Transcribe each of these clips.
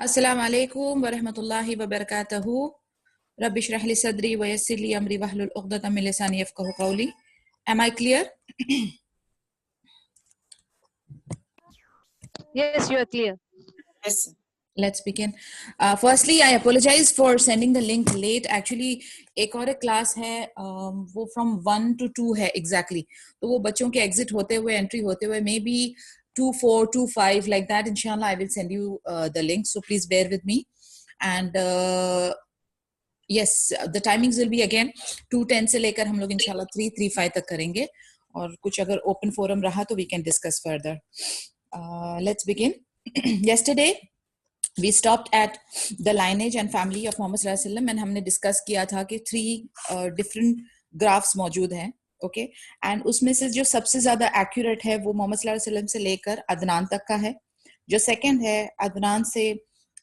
अस्सलाम वालेकुम वरहमतुल्लाहि वबरकातुहू। रब्बि इश्रह ली सदरी व यस्सिर ली अमरी वहलुल उक़दतम मिन लिसानी यफ़क़हू क़ौली। Am I clear? Yes, you are clear. Yes. Let's begin. Firstly, I apologize for sending the link late. Actually, एक और क्लास है, वो from 1 to 2 है exactly. तो वो बच्चों के exit होते हुए, entry होते हुए, maybe 2:04, 2:05 like that. Inshallah, I will send you the link. So please bear with me. And yes, the timings will be again 2:10 से लेकर हम लोग इंशाल्लाह 3:35 तक करेंगे, और कुछ अगर open forum रहा तो we can discuss further. Let's begin. Yesterday we stopped at the lineage and family of Muhammad sallallahu alaihi wasallam, and हमने discuss किया था कि 3 different graphs मौजूद हैं, okay, and उसमें से जो सबसे ज्यादा accurate है वो मोहम्मद सल्लल्लाहु अलैहि वसल्लम से लेकर अदनान तक का है. जो second है अदनान से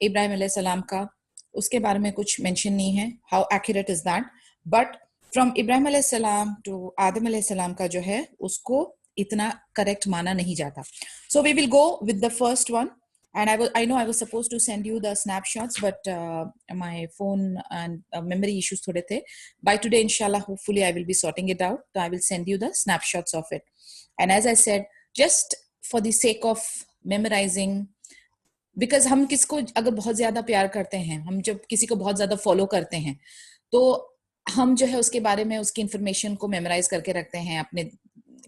इब्राहिम अलैहि सलाम का, उसके बारे में कुछ मेंशन नहीं है, how accurate is that, but from Ibrahim अलैहि सलाम to आदम अलैहि सलाम का जो है उसको इतना correct माना नहीं जाता. So we will go with the first one, and I know I was supposed to send you the snapshots, but my phone and memory issues थोड़े थे. By today inshallah hopefully I will be sorting it out, so I will send you the snapshots of it. And as I said, just for the sake of memorizing, because हम किसको अगर बहुत ज्यादा प्यार करते हैं, हम जब किसी को बहुत ज्यादा फॉलो करते हैं तो हम जो है उसके बारे में उसकी इंफॉर्मेशन को मेमोराइज करके रखते हैं अपने,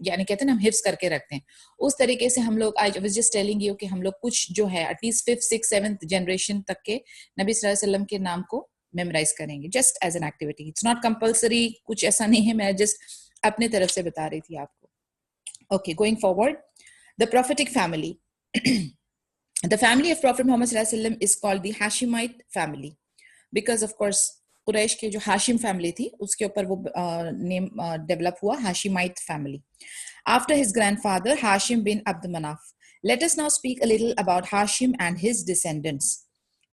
यानी कहते हैं ना हम हिफ्स करके रखते हैं. उस तरीके से हम लोग, I was just telling you कि हम लोग कुछ जो है at least 5th 6th 7th generation तक के नबी सल्लल्लाहु अलैहि वसल्लम के नाम को मेमोराइज करेंगे, just as an activity. It's not compulsory, कुछ ऐसा नहीं है, मैं जस्ट अपने तरफ से बता रही थी आपको. Okay, going forward, the prophetic family. The family of Prophet Muhammad sallallahu alaihi wasallam is called the Hashemite family because of course Quraysh के जो हाशिम फैमिली थी उसके ऊपर वो नेम डेवलप हुआ, Hashemite family, after his grandfather Hashim bin Abd Manaf. Let us now speak a little about Hashim and his descendants.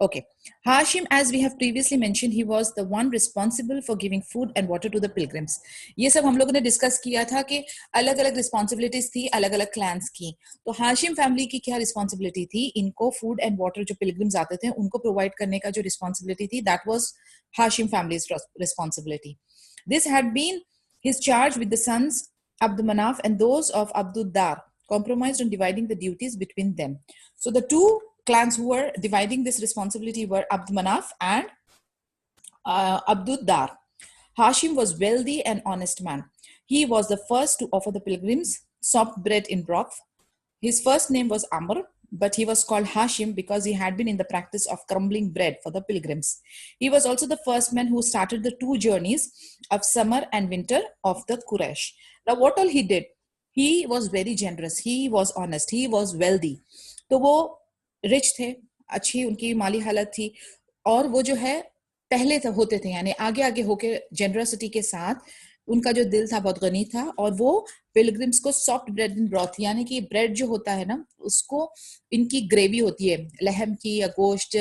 Okay, Hashim, as we have previously mentioned, he was the one responsible for giving food and water to the pilgrims. ये सब हम लोगों ने discuss किया था कि अलग अलग रिस्पॉन्सिबिलिटीज थी अलग अलग क्लैंस की. तो हाशिम फैमिली की क्या रिस्पॉन्सिबिलिटी थी? इनको फूड एंड वाटर, जो पिलग्रिम्स आते थे उनको प्रोवाइड करने का जो रिस्पॉन्सिबिलिटी थी, that was Hashim family's responsibility. This had been his charge with the sons Abd Manaf and those of Abduddar, compromised on dividing the duties between them. So the two clans who were dividing this responsibility were Abd Manaf and Abduddar. Hashim was wealthy and honest man. He was the first to offer the pilgrims soft bread in broth. His first name was Amr, but he was called Hashim because he had been in the practice of crumbling bread for the pilgrims. He was also the first man who started the 2 journeys of summer and winter of the Quraysh. Now, what all he did? He was very generous. He was honest. He was wealthy. तो वो rich थे, अच्छी उनकी माली हालत थी, और वो जो है पहले होते थे, यानी आगे आगे होके जेनरसिटी के साथ उनका जो दिल था बहुत गनी था, और वो पिलग्रिम्स को सॉफ्ट ब्रेड इन ब्रॉथ, यानी कि ब्रेड जो होता है ना उसको, इनकी ग्रेवी होती है लहम की या गोश्त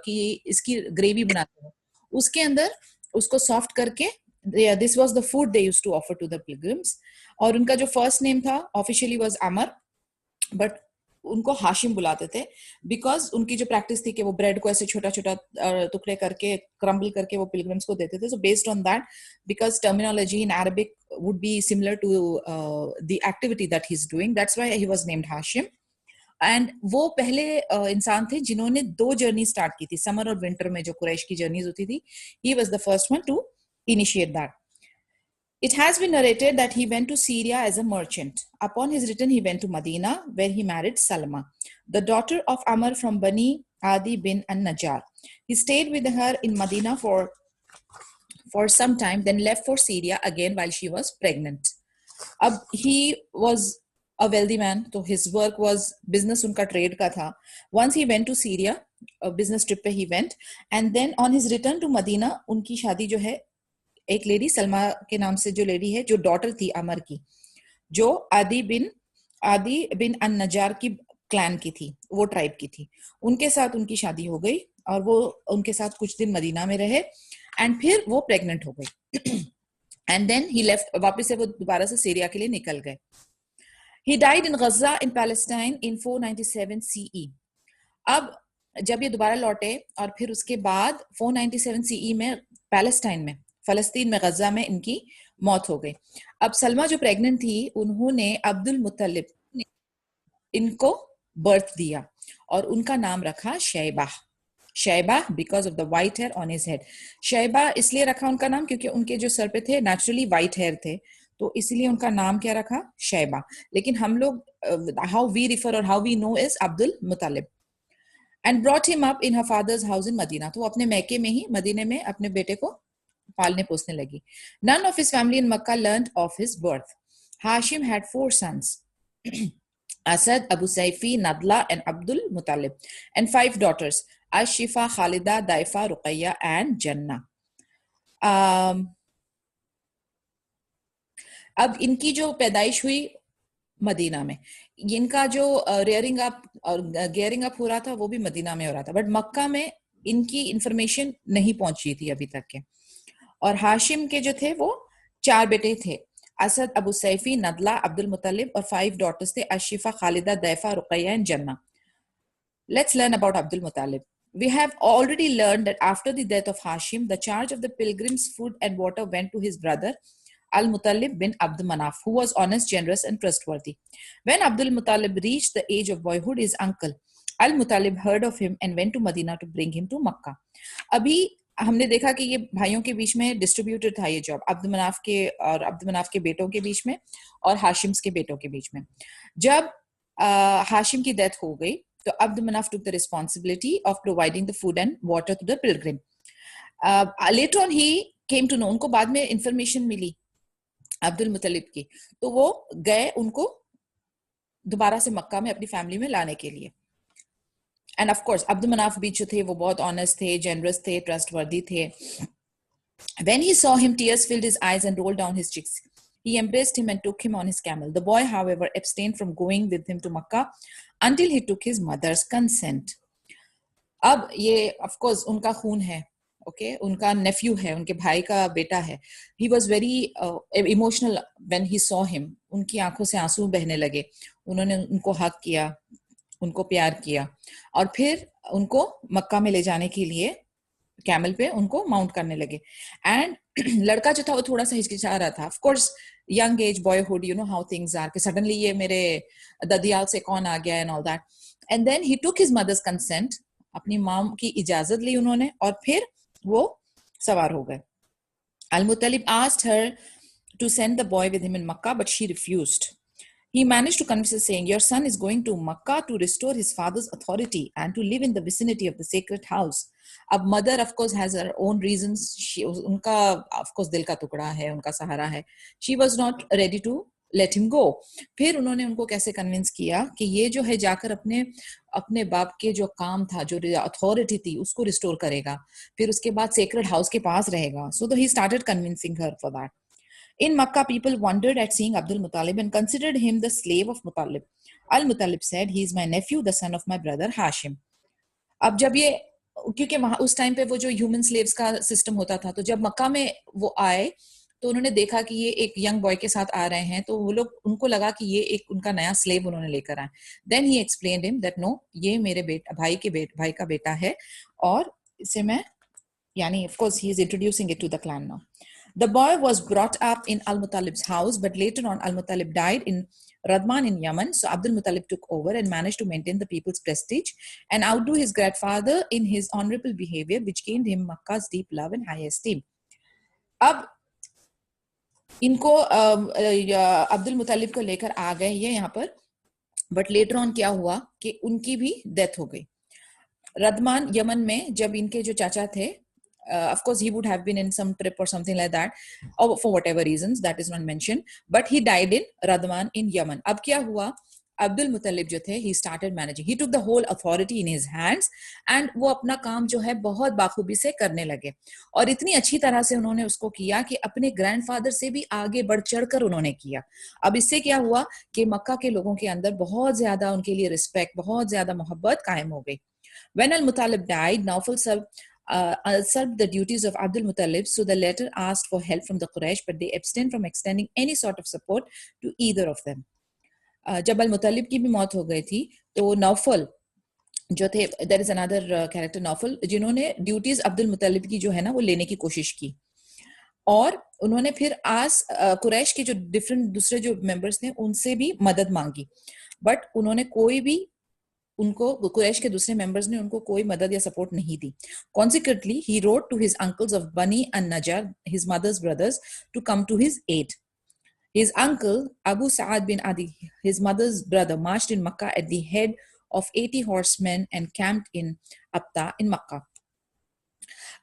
की, इसकी ग्रेवी बनाते हैं, उसके अंदर उसको सॉफ्ट करके, this was the food they used to offer to the pilgrims. और उनका जो फर्स्ट नेम था ऑफिशियली वाज अमर, बट उनको हाशिम बुलाते थे बिकॉज उनकी जो प्रैक्टिस थी कि वो ब्रेड को ऐसे छोटा छोटा टुकड़े करके क्रम्बल करके वो पिलग्रिम्स को देते थे. So based on that, because terminology in Arabic would be similar to the activity that he is doing, that's why he was named Hashim. And वो पहले इंसान थे जिन्होंने 2 जर्नी स्टार्ट की थी, समर और विंटर में जो कुरैश की जर्नीज होती थी. He was the first one two initiate that. It has been narrated that he went to Syria as a merchant. Upon his return, he went to Medina, where he married Salma, the daughter of Amr from Bani Adi bin an-Najjar. He stayed with her in Medina for some time, then left for Syria again while she was pregnant. He was a wealthy man, so his work was business, unka trade ka tha. Once he went to Syria, a business trip pe he went, and then on his return to Medina, unki शादी जो है एक lady Salma के नाम से, जो lady है जो डॉटर थी अमर की, जो आदि बिन अन-नजार की क्लैन की थी, वो ट्राइब की थी, उनके साथ उनकी शादी हो गई और वो उनके साथ कुछ दिन मदीना में रहे, एंड फिर वो प्रेग्नेंट हो गई, एंड देन ही लेफ्ट, वापस से वो दोबारा से सीरिया के लिए निकल गए. He died in Gaza in Palestine in 497 CE. अब जब ये दोबारा लौटे और फिर उसके बाद 497 सीई में पैलेस्टाइन में, फलस्तीन में, गजा में इनकी मौत हो गई। अब सलमा जो प्रेग्नेंट थी, उन्होंने अब्दुल मुत्तलिब ने इनको बर्थ दिया और उनका नाम रखा Shaiba. Shaiba because of the white hair on his head. Shaiba इसलिए रखा उनका नाम क्योंकि उनके जो सर पे थे नेचुरली वाइट हेयर थे, तो इसलिए उनका नाम क्या रखा, शैबा। लेकिन हम लोग हाउ वी रिफर और how we know is Abdul Muttalib. And brought him up in her father's house in Medina, तो वो अपने मैके में ही, मदीने में अपने बेटे को पालने पोसने लगी। None of his family in Makkah learned of his birth. Hashim had 4 sons, Asad, Abu Saifi, Nadla, and Abdul Muttalib, and 5 daughters, Ashifa, Khalida, Daifa, Ruqayya, and Jannah. अब इनकी जो पैदाइश हुई मदीना में, इनका जो रेयरिंग अप और gearing up हो रहा था वो भी मदीना में हो रहा था, बट मक्का में इनकी इंफॉर्मेशन नहीं पहुंची थी अभी तक के। और हाशिम के जो थे वो 4 बेटे थे, असद, अबू सैफी, नदला, अब्दुल मुत्तलिब, और 5 daughters थे, अशिफा, खालिदा, दैफा, रुकैया एंड जन्ना। Let's learn about Abdul Muttalib. We have already learned that after the death of Hashim, the charge of the pilgrims' food and water went to his brother Al-Muttalib bin Abd Manaf, who was honest, generous, and trustworthy. When Abdul Muttalib reached the age of boyhood, his uncle Al-Muttalib heard of him and went to Medina to bring him to Makkah. अभी हमने देखा कि ये भाइयों के बीच में distributed था ये जॉब, अब्द मनाफ के और अब्द मनाफ के बेटों के बीच में और हाशिम्स के बेटों के बीच में। जब हाशिम की डेथ हो गई तो अब्द Manaf took the responsibility of providing the food and water to the pilgrim. Later on he came to know, उनको बाद में इंफॉर्मेशन मिली अब्दुल मुत्तलिब की, तो वो गए उनको दोबारा से मक्का में अपनी फैमिली में लाने के लिए। End of course Abdul Manaf भी जो थे वो बहुत ऑनेस्ट थे, जेनरस थे, ट्रस्टवर्दी थे। When he saw him, tears filled his eyes and rolled down his cheeks. He embraced him and took him on his camel. The boy, however, abstained from going with him to Makkah until he took his mother's consent. अब ये of course उनका खून है, okay, उनका नेफ्यू है, उनके भाई का बेटा है। He was very emotional when he saw him, उनकी आंखों से आंसू बहने लगे। उन्होंने उनको हक किया, उनको प्यार किया और फिर उनको मक्का में ले जाने के लिए कैमल पे उनको माउंट करने लगे। एंड लड़का जो था वो थोड़ा सा हिचकिचा रहा था, of course young age, boyhood, you know how things are, कि सडनली ये मेरे ददियाल से कौन आ गया and all that. And then he took his mother's consent, अपनी मां की इजाजत ली उन्होंने और फिर वो सवार हो गए। Al-Muttalib asked her to send the boy with him in Makkah, but she refused. He managed to convince her, saying, "Your son is going to Makkah to restore his father's authority and to live in the vicinity of the sacred house." अब mother of course has her own reasons. उनका of course दिल का टुकड़ा है, उनका सहारा है. She was not ready to let him go. फिर उन्होंने उनको कैसे कन्विंस किया कि ये जो है जाकर अपने बाप के जो काम था, जो अथॉरिटी थी, उसको रिस्टोर करेगा, फिर उसके बाद सेक्रेड हाउस के पास रहेगा. So he started convincing her for that. In Makkah, people wondered at seeing Abdul Muttalib and considered him the slave of Muttalib. Al-Muttalib said, "He is my nephew, the son of my brother Hashim." अब जब ये, क्योंकि वहां उस time पे वो जो human slaves का सिस्टम होता था, तो जब मक्का में वो आए तो उन्होंने देखा कि ये एक यंग बॉय के साथ आ रहे हैं, तो वो लोग, उनको लगा कि ये एक उनका नया स्लेव उन्होंने लेकर आए। Then he explained him that no, ये मेरे भाई का बेटा है और इसे मैं, यानी of course he is introducing it to the clan now. The boy was brought up in Al-Muttalib's house, but later on Al-Muttalib died in Radman in Yemen, so Abdul Muttalib took over and managed to maintain the people's prestige and outdo his grandfather in his honorable behavior, which gained him Makkah's deep love and high esteem. अब इनको अब्दुल मुत्तलिब को लेकर आ गए ये यहाँ पर, but later on क्या हुआ कि उनकी भी डेथ हो गई। रदमान यमन में जब इनके जो चाचा थे, of course he would have been in some trip or something like that, or for whatever reasons that is not mentioned, but he died in Radman in Yemen. अब क्या हुआ, अब्दुल मुत्तलिब जो थे, he started managing, he took the whole authority in his hands and वो अपना काम जो है बहुत बाखूबी से करने लगे और इतनी अच्छी तरह से उन्होंने उसको किया कि अपने ग्रैंडफादर से भी आगे बढ़ चढ़कर उन्होंने किया। अब इससे क्या हुआ कि मक्का के लोगों के अंदर बहुत ज्यादा उनके लिए रिस्पेक्ट, बहुत ज्यादा मोहब्बत कायम हो गई। When Al-Muttalib died, Nawfal usurped the duties of Abdul Muttalib, so the latter asked for help from the Quraysh, but they abstained from extending any sort of support to either of them. जब अल-मुत्तलिब की भी मौत हो गई थी तो Nawfal जो थे, there is another character Nawfal, जिन्होंने ड्यूटीज अब्दुल मुत्तलिब की जो है ना वो लेने की कोशिश की, और उन्होंने फिर कुरैश के जो डिफरेंट दूसरे जो मेंबर्स थे उनसे भी मदद मांगी, बट उन्होंने कोई भी, उनको कुरैश के दूसरे मेंबर्स ने उनको कोई मदद या सपोर्ट नहीं दी. Consequently, he wrote to his uncles of Bani and Najjar, his mother's brothers, to come to his aid. His uncle Abu Sa'ad bin Adi, his mother's brother, marched in Makkah at the head of 80 horsemen and camped in Abta in Makkah.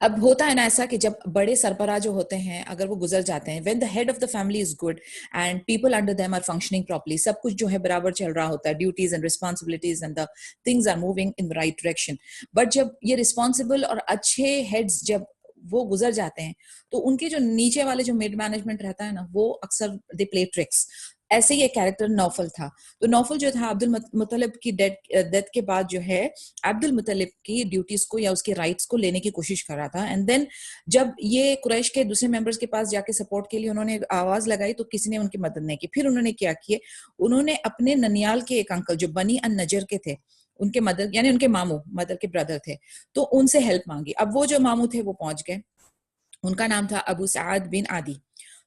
अब होता है ना ऐसा कि जब बड़े सरबराह जो होते हैं अगर वो गुजर जाते हैं, when the head of the family is good and people under them are functioning properly, सब कुछ जो है बराबर चल रहा होता है, duties and responsibilities and the things are moving in the right direction. But जब ये responsible और अच्छे heads जब वो गुजर जाते हैं तो उनके जो नीचे वाले जो मिड मैनेजमेंट रहता है ना वो अक्सर दे प्ले ट्रिक्स. ऐसे ही एक कैरेक्टर नौफल था. तो नौफल जो था अब्दुल मुत्तलिब की डेथ के बाद जो है अब्दुल मुत्तलिब की ड्यूटीज को या उसके राइट्स को लेने की कोशिश कर रहा था. एंड देन जब ये कुरैश के दूसरे मेंबर्स के पास जाके सपोर्ट के लिए उन्होंने आवाज लगाई तो किसी ने उनकी मदद नहीं की. फिर उन्होंने क्या किया, उन्होंने अपने ननियाल के एक अंकल जो बनी अन नजर के थे उनके मदद, यानी उनके मामू मदर के ब्रदर थे, तो उनसे हेल्प मांगी. अब वो जो मामू थे वो पहुंच गए, उनका नाम था अबू सआद बिन आदी.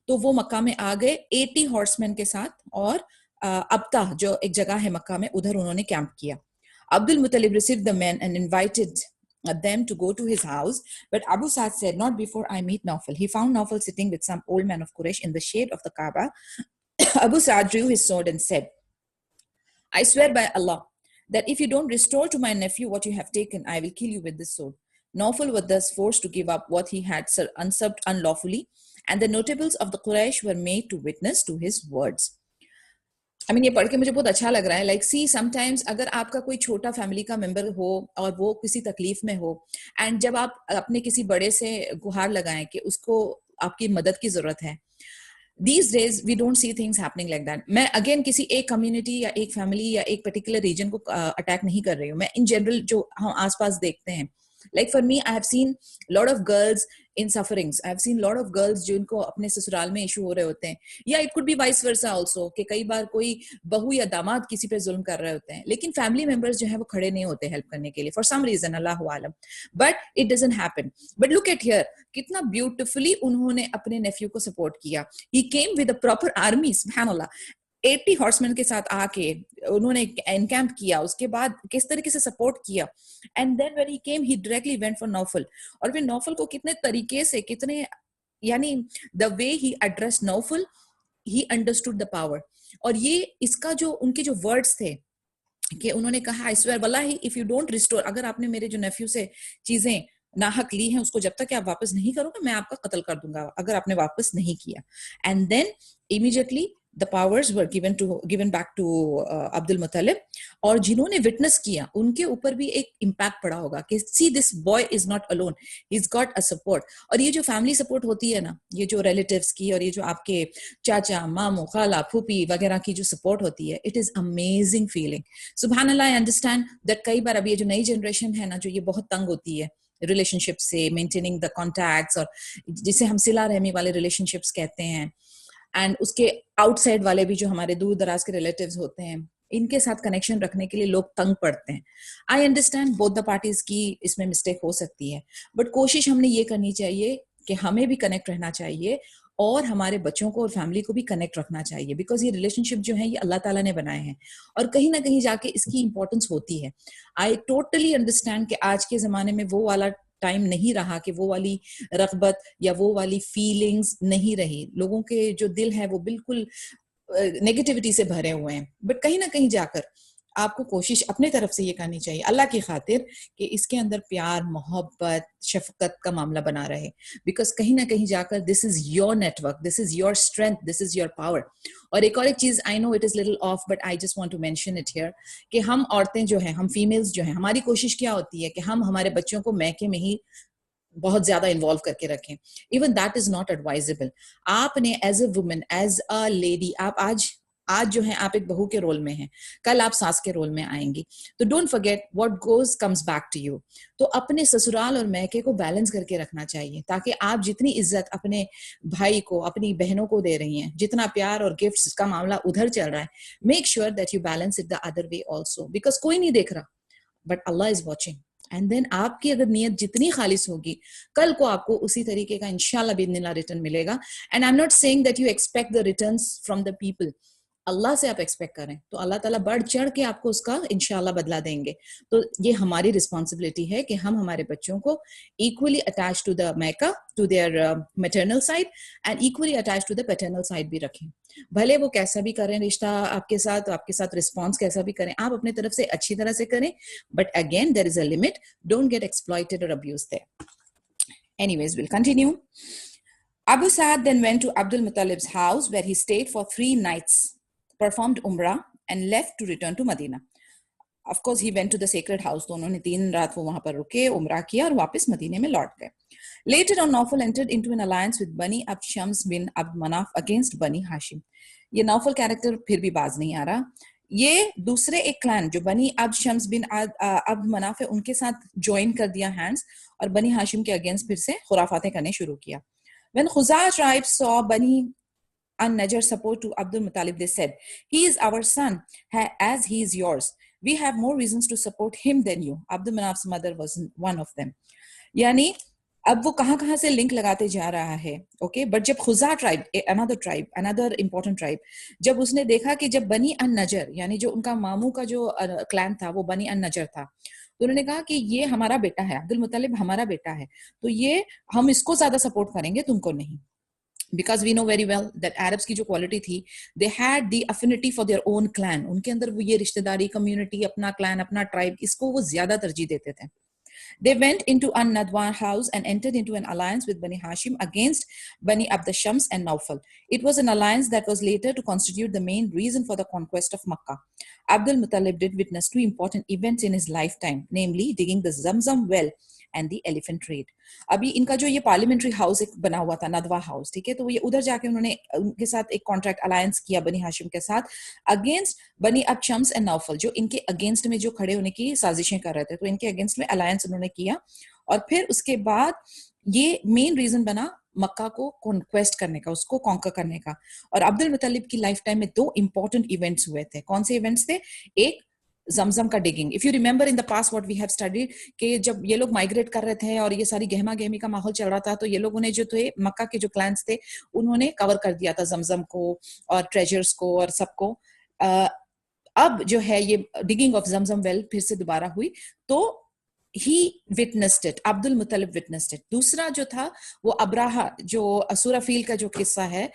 तो वो मक्का में आ गए 80 हॉर्समैन के साथ, और अब्ता जो एक जगह है मक्का में उधर उन्होंने कैंप किया. Abdul Muttalib received the men and invited them to go to his house, but Abu Sa'd said, "Not before I meet Nawfal." He found Nawfal sitting with some old men of Quraysh in the shade of the Kaaba. Abu Sa'd drew his sword and said, "I swear by Allah that if you don't restore to my nephew what you have taken, I will kill you with this sword." Nawfal was thus forced to give up what he had usurped unlawfully, and the notables of the Quraysh were made to witness to his words. I mean, ये पढ़ के मुझे बहुत अच्छा लग रहा है. Like, see, sometimes अगर आपका कोई छोटा फैमिली का मेंबर हो और वो किसी तकलीफ में हो, एंड जब आप अपने किसी बड़े से गुहार लगाएं कि उसको आपकी मदद की जरूरत है, these days we don't see things happening like that. मैं अगेन किसी एक कम्युनिटी या एक फैमिली या एक पर्टिकुलर रीजन को अटैक नहीं कर रही हूँ. मैं इन जनरल जो हम आसपास देखते हैं, like for me, I have seen a lot of girls in sufferings. I have seen a lot of girls जिनको अपने ससुराल में इशू हो रहे होते हैं, या it could be vice versa also कि कई बार कोई बहू या दामाद किसी पे जुल्म कर रहे होते हैं, लेकिन फैमिली मेंबर्स जो है वो खड़े नहीं होते हेल्प करने के लिए for some reason, Allah Alam. But it doesn't happen. But look at here, कितना ब्यूटिफुली उन्होंने अपने नेफ्यू को सपोर्ट किया. He came with a proper army, सुभान 80 हॉर्समैन के साथ आके उन्होंने एनकैम्प किया, उसके बाद किस तरीके से सपोर्ट किया. And then when he came he directly went for Nawfal, और फिर नौफल को कितने तरीके से, कितने, यानी the way he address Nawfal, he understood the power. और ये इसका जो उनके जो वर्ड्स थे कि उन्होंने कहा, आई स्वेयर वल्लाही इफ यू डोंट रिस्टोर, अगर आपने मेरे जो नेफ्यू से चीजें नाहक ली हैं उसको जब तक आप वापस नहीं करोगे मैं आपका कत्ल कर दूंगा अगर आपने वापस नहीं किया. And then immediately the powers were given back to Abdul Muttalib, और जिन्होंने विटनेस किया उनके ऊपर भी एक इम्पैक्ट पड़ा होगा कि see this boy is not alone, he's got a support. और ये जो फैमिली सपोर्ट होती है ना, ये जो रिलेटिव्स की और ये जो आपके चाचा मामू खाला फूफी वगैरह की जो सपोर्ट होती है, इट इज अमेजिंग फीलिंग. सुभान अल्लाह. आई अंडरस्टैंड दैट कई बार अभी ये जो नई जनरेशन है ना जो ये बहुत तंग होती है रिलेशनशिप से, मेंटेनिंग द कॉन्टैक्ट्स, और जिसे हम सिला रहमी वाले रिलेशनशिप्स कहते हैं, एंड उसके आउटसाइड वाले भी जो हमारे दूर दराज के रिलेटिव्स होते हैं, इनके साथ कनेक्शन रखने के लिए लोग तंग पड़ते हैं. I understand both the parties की इसमें मिस्टेक हो सकती है, बट कोशिश हमने ये करनी चाहिए कि हमें भी कनेक्ट रहना चाहिए और हमारे बच्चों को और फैमिली को भी कनेक्ट रखना चाहिए, बिकॉज ये रिलेशनशिप जो है ये अल्लाह ताला ने बनाए हैं और कहीं ना कहीं जाके इसकी इंपॉर्टेंस होती है. आई टोटली अंडरस्टैंड कि आज के जमाने में वो वाला टाइम नहीं रहा कि वो वाली रग़बत या वो वाली फीलिंग्स नहीं रही. लोगों के जो दिल है वो बिल्कुल नेगेटिविटी से भरे हुए हैं, बट कहीं ना कहीं जाकर आपको कोशिश अपने तरफ से ये करनी चाहिए अल्लाह की खातिर कि इसके अंदर प्यार मोहब्बत शफकत का मामला बना रहे, बिकॉज कहीं ना कहीं जाकर this is your network, this is your strength, this is your power. और एक चीज, I know it is little off but I just want to mention it here, कि हम औरतें जो हैं, हम फीमेल्स जो हैं, हमारी कोशिश क्या होती है कि हम हमारे बच्चों को मैके में ही बहुत ज्यादा इन्वॉल्व करके रखें. Even that is not advisable. आपने as a woman, as a lady, आप आज जो है आप एक बहू के रोल में हैं, कल आप सास के रोल में आएंगी. तो don't forget what goes comes back to you. तो अपने ससुराल और मैके को बैलेंस करके रखना चाहिए, ताकि आप जितनी इज्जत अपने भाई को, अपनी बहनों को दे रही हैं, जितना प्यार और गिफ्ट्स का मामला उधर चल रहा है, make sure that you balance it the other way also, because कोई नहीं देख रहा. But Allah is watching. And then आपकी अगर नीयत जितनी खालिस होगी, कल को आपको उसी तरीके का इंशाल्लाह बिइज़्निल्लाह रिटर्न मिलेगा। And I am not saying that you expect the returns from the people, अल्लाह से आप एक्सपेक्ट करें तो अल्लाह ताला बढ़ चढ़ के आपको उसका इंशाल्लाह बदला देंगे। तो ये हमारी रिस्पॉन्सिबिलिटी है कि हम हमारे बच्चों को equally attach to the maika, to their maternal side, and equally attach to the paternal side भी रखें। भले वो कैसा भी करें रिश्ता आपके साथ रिस्पॉन्स कैसा भी करें, आप अपने तरफ से अच्छी तरह से करें, but again there is a limit, don't get exploited और abused there. Anyways, we'll continue. Abu Sa'd then went to Abdul Muttalib's house where he stayed for 3 nights, performed Umrah and left to return to Medina. Of course, he went to the sacred house. तो उन्होंने 3 रात वो वहां पर रुके, उमरा किया और वापस मदीने में लौट गए। Later on, Nawfal entered into an alliance with Bani Abd Shams bin Abd Manaf against Bani Hashim. ये नौफल कैरेक्टर फिर भी बाज नहीं आ रहा। ये दूसरे एक क्लैन जो बनी अब्द शम्स बिन अब्द मनाफ है उनके साथ ज्वाइन कर दिया हैंड्स और बनी हाशिम के अगेंस्ट फिर से खुराफातें करने शुरू किया। When Khuzaa tribe saw Bani an-Najjar support to Abdul Muttalib, they said, "He is our son, as he is yours. We have more reasons to support him than you." Abdul Manaf's mother was one of them. यानी अब वो कहाँ से link लगाते जा रहा है, okay. But जब खुजा ट्राइब, अनदर इंपॉर्टेंट ट्राइब, जब उसने देखा कि जब बनी अन नजर यानी जो उनका मामू का जो क्लैन था वो बनी अन नजर था, तो उन्होंने कहा कि ये हमारा बेटा है, अब्दुल मुत्तलिब हमारा बेटा है, तो ये हम इसको ज्यादा सपोर्ट करेंगे, तुमको नहीं। Because we know very well that Arabs की जो क्वालिटी थी, they had the affinity for their own clan. उनके अंदर वो ये रिश्तेदारी, कम्युनिटी, अपना क्लैन, अपना ट्राइब, इसको वो ज्यादा तरजीह देते थे। They went into An-Nadwan house and entered into an alliance with Bani Hashim against Bani Abd Shams and Nawfal. It was an alliance that was later to constitute the main reason for the conquest of Makkah. Abdul Muttalib did witness 2 important events in his lifetime, namely digging the Zamzam well and the elephant trade. अभी इनका जो ये parliamentary house एक बना हुआ था, Nadwa house, ठीक है, तो ये उधर जाके उन्होंने उनके साथ एक कॉन्ट्रैक्ट अलायंस किया बनी हाशिम के साथ अगेंस्ट बनी अब्द शम्स एंड नौफल, जो इनके अगेंस्ट में जो खड़े होने की साजिशें कर रहे थे, तो इनके अगेंस्ट में अलायंस उन्होंने किया। और फिर उसके बाद ये मेन रीजन बना मक्का को कॉन्क्वेस्ट करने का, उसको कॉन्कर करने का। और अब्दुल मुत्तलिब की लाइफ टाइम में 2 इंपॉर्टेंट इवेंट्स हुए थे। कौन से इवेंट्स थे? एक जमजम का digging. If you remember in the past what we have studied कि जब ये लोग माइग्रेट कर रहे थे और ये सारी गहमा गहमी का माहौल चल रहा था, तो ये लोगों ने जो थे मक्का के जो क्लैंस थे उन्होंने कवर कर दिया था जमजम को और ट्रेजर्स को और सबको। अब जो है ये डिगिंग ऑफ जमजम वेल फिर से दोबारा हुई, तो he witnessed it, Abdul Muttalib witnessed it. दूसरा जो था वो अब्राहा, जो असुराफील का जो किस्सा है,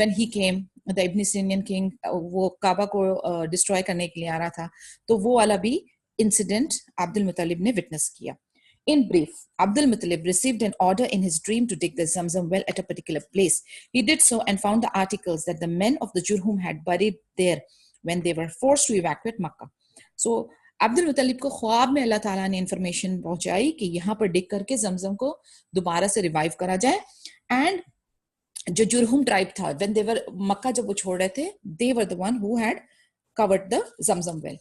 when he came, the Abyssinian king, वो काबा को डिस्ट्रॉय करने के लिए आ रहा था, तो वो वाला भी इंसिडेंट अब्दुल मुत्तलिब ने विटनेस किया। In brief, Abdul Muttalib received an order in his dream to dig the Zamzam well at a particular place. He did so and found the articles that the men of the Jurhum had buried there when they were forced to evacuate Makkah. So Abdul मुत्तलिब को ख्वाब में अल्लाह ताला ने information पहुंचाई कि यहाँ पर डिग करके जमजम को दोबारा से रिवाइव करा जाए। एंड जो जुरहुम ट्राइब था, व्हेन दे वर मक्का जब वो छोड़ रहे थे, they were the one who had covered the Zamzam well.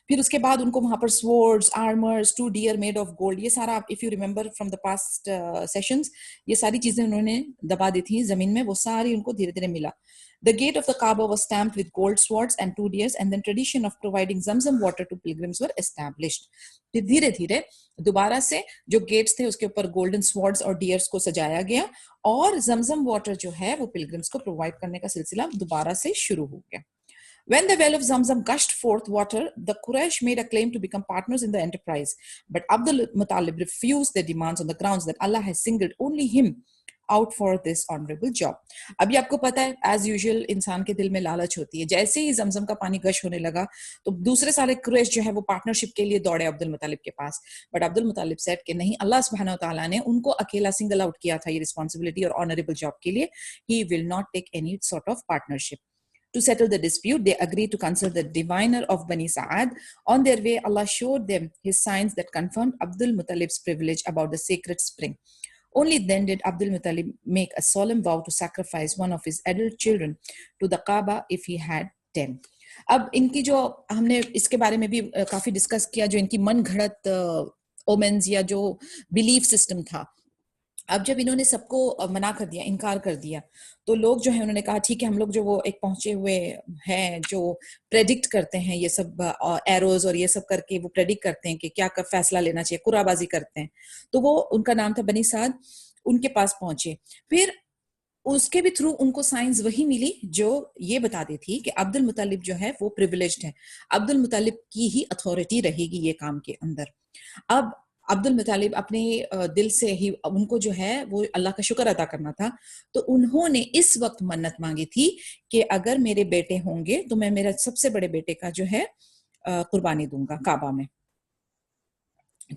फिर उसके बाद उनको वहां पर swords, armours, 2 deer made of gold, ये सारा if you remember from the past sessions, ये सारी चीजें उन्होंने दबा दी थी जमीन में, वो सारी उनको धीरे धीरे मिला। The gate of the Kaaba was stamped with gold swords and 2 deers, and then tradition of providing Zamzam water to pilgrims were established. फिर धीरे धीरे दोबारा से जो गेट्स थे उसके ऊपर गोल्डन स्वॉर्ड्स और डियर्स को सजाया गया और जमजम वाटर जो है वो पिलग्रिम्स को प्रोवाइड करने का सिलसिला दोबारा से शुरू हो गया। When the well of Zamzam gushed forth water, the Quraysh made a claim to become partners in the enterprise, but Abdul Muttalib refused their demands on the grounds that Allah has singled only him out for this honorable job. अभी आपको पता है as usual इंसान के दिल में लालच होती है। जैसे ही जमजम का पानी गश होने लगा तो दूसरे सारे कुरैश जो है वो पार्टनरशिप के लिए दौड़े अब्दुल मुत्तलिब के पास। बट अब्दुल मुत्तलिब सेड कि नहीं, अल्लाह सुब्हानहू व तआला ने उनको अकेला सिंगल आउट किया था ये रिस्पांसिबिलिटी और ऑनरेबल जॉब के लिए। He will not take any sort of partnership. To settle the dispute, they agreed to consult the diviner of Bani Sa'ad. On their way, Allah showed them his signs that confirmed Abdul Muttalib's privilege about the sacred spring. Only then did Abdul Muttalib make a solemn vow to sacrifice one of his adult children to the Kaaba if he had 10. अब इनकी जो हमने इसके बारे में भी काफी discuss किया, जो इनकी मन घड़त ओमेन्स या जो बिलीफ सिस्टम था, अब जब इन्होंने सबको मना कर दिया, इनकार कर दिया, तो लोग जो है उन्होंने कहा ठीक है, हम लोग जो वो एक पहुंचे हुए हैं जो प्रेडिक्ट करते हैं ये सब एरोज और ये सब करके वो प्रेडिक्ट करते हैं कि क्या कर फैसला लेना चाहिए, कुराबाजी करते हैं, तो वो उनका नाम था बनी साद, उनके पास पहुंचे। फिर उसके भी थ्रू उनको साइंस वही मिली जो ये बताती थी कि अब्दुल मुतालिब जो है वो प्रिविलेज्ड है, अब्दुल मुतालिब की ही अथॉरिटी रहेगी ये काम के अंदर। अब अब्दुल मुतालिब अपने दिल से ही उनको जो है वो अल्लाह का शुक्र अदा करना था, तो उन्होंने इस वक्त मन्नत मांगी थी कि अगर मेरे बेटे होंगे तो मैं मेरा सबसे बड़े बेटे का जो है कुर्बानी दूंगा काबा में,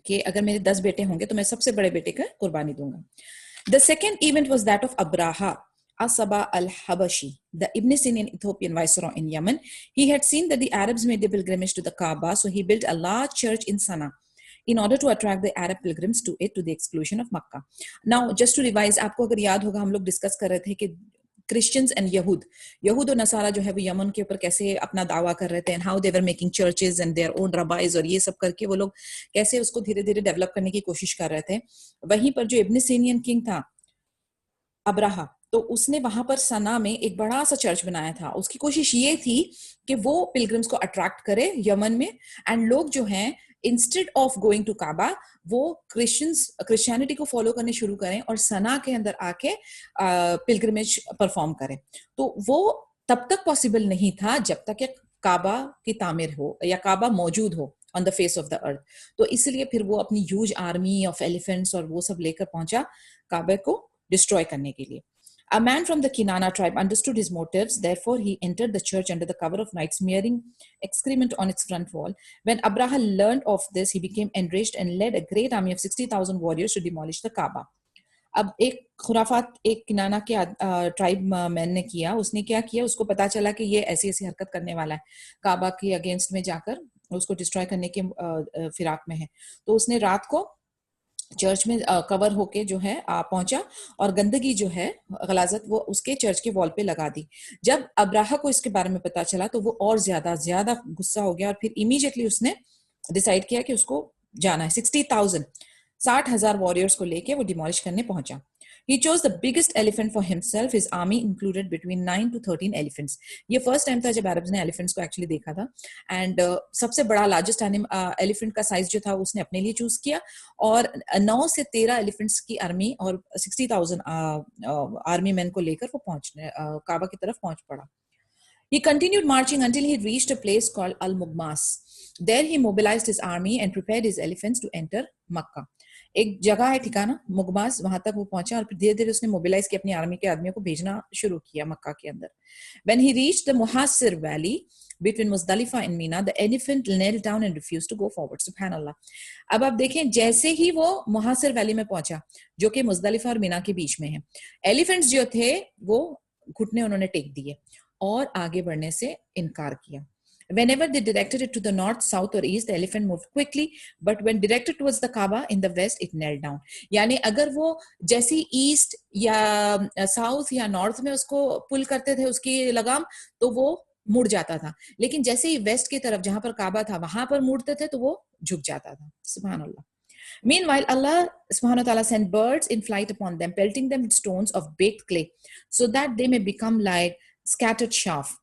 कि अगर मेरे 10 बेटे होंगे तो मैं सबसे बड़े बेटे का कुर्बानी दूंगा। The second event was that of Abraha Asaba al-Habashi, the Ibn Sinian Ethiopian viceroy in Yemen. He had seen that the Arabs made the pilgrimage to the Kaaba, so he built a large church in Sana'a in order to attract the Arab pilgrims to it, to the exclusion of Makkah. Now, just to revise, आपको अगर याद होगा हम लोग discuss कर रहे थे कि क्रिश्चियंस एंड यहूद और नसारा जो है वो यमन के ऊपर कैसे अपना दावा कर रहे थे, and how they were making churches and their own rabbis, और ये सब करके वो लोग कैसे उसको धीरे धीरे डेवलप करने की कोशिश कर रहे थे। वहीं पर जो इब्न सीनियन किंग था अब्राहा, तो उसने वहां पर सना में एक बड़ा सा चर्च बनाया था। उसकी कोशिश ये थी कि वो पिलग्रिम्स को अट्रैक्ट करे यमन में, एंड लोग जो हैं इंस्टेड ऑफ गोइंग टू काबा वो क्रिश्चियनिटी को फॉलो करने शुरू करें और सना के अंदर आके पिलग्रिमेज परफॉर्म करें। तो वो तब तक पॉसिबल नहीं था जब तक कि काबा की तामीर हो या काबा मौजूद हो on the face of the earth. तो इसलिए फिर वो अपनी ह्यूज आर्मी ऑफ एलिफेंट्स और वो सब लेकर पहुंचा काबे को डिस्ट्रॉय करने के लिए। A man from the Kinana tribe understood his motives, therefore he entered the church under the cover of night, smearing excrement on its front wall. When Abraha learned of this, he became enraged and led a great army of 60,000 warriors to demolish the Kaaba. अब एक खुराफात एक किनाना के tribe man ने किया, उसने क्या किया, उसको पता चला कि ये ऐसी ऐसी हरकत करने वाला है, काबा के अगेंस्ट में जाकर उसको डिस्ट्रॉय करने के फिराक में है, तो उसने रात को चर्च में कवर होके जो है पहुंचा और गंदगी जो है गलाजत वो उसके चर्च के वॉल पे लगा दी। जब अब्राहा को इसके बारे में पता चला तो वो और ज्यादा ज्यादा गुस्सा हो गया और फिर इमीडिएटली उसने डिसाइड किया कि उसको जाना है। 60,000 वॉरियर्स को लेके वो डिमोलिश करने पहुंचा। He chose the biggest elephant for himself. His army included between 9 to 13 elephants. ये फर्स्ट टाइम था जब अरब्स ने एलिफेंट्स को एक्चुअली देखा था, एंड सबसे बड़ा लार्जेस्ट एलिफेंट का साइज जो था उसने अपने लिए चूज किया, और 9 से 13 एलिफेंट्स की आर्मी और 60,000 आर्मी मैन को लेकर वो पहुंचने काबा की तरफ पहुंच पड़ा। He continued marching until he reached a place called Al-Mughmas. There he mobilized his army and prepared his elephants to enter Makkah. एक जगह है ठिकाना मुगमास, वहां तक वो पहुंचा और फिर धीरे धीरे उसने मोबिलाइज किया अपनी आर्मी के आदमियों को भेजना शुरू किया मक्का के अंदर। When he reached the Muhassir Valley between Muzdalifa and Mina, the elephant knelt down and refused to go forward. Subhanallah. अब आप देखें, जैसे ही वो मुहासिर वैली में पहुंचा जो कि मुजदलिफा और मीना के बीच में है, एलिफेंट्स जो थे वो घुटने उन्होंने टेक दिए और आगे बढ़ने से इनकार किया। Whenever they directed it to the north, south or east, the elephant moved quickly, but when directed towards the Kaaba in the west, it knelt down. यानी अगर वो जैसे ईस्ट या साउथ या नॉर्थ में उसको पुल करते थे उसकी लगाम, तो वो मुड़ जाता था, लेकिन जैसे ही वेस्ट की तरफ जहां पर काबा था वहां पर मुड़ते थे तो वो झुक जाता था। सुभान अल्लाह। Meanwhile, Allah subhanahu wa ta'ala sent birds in flight upon them, pelting them with stones of baked clay, so that they may become like scattered chaff.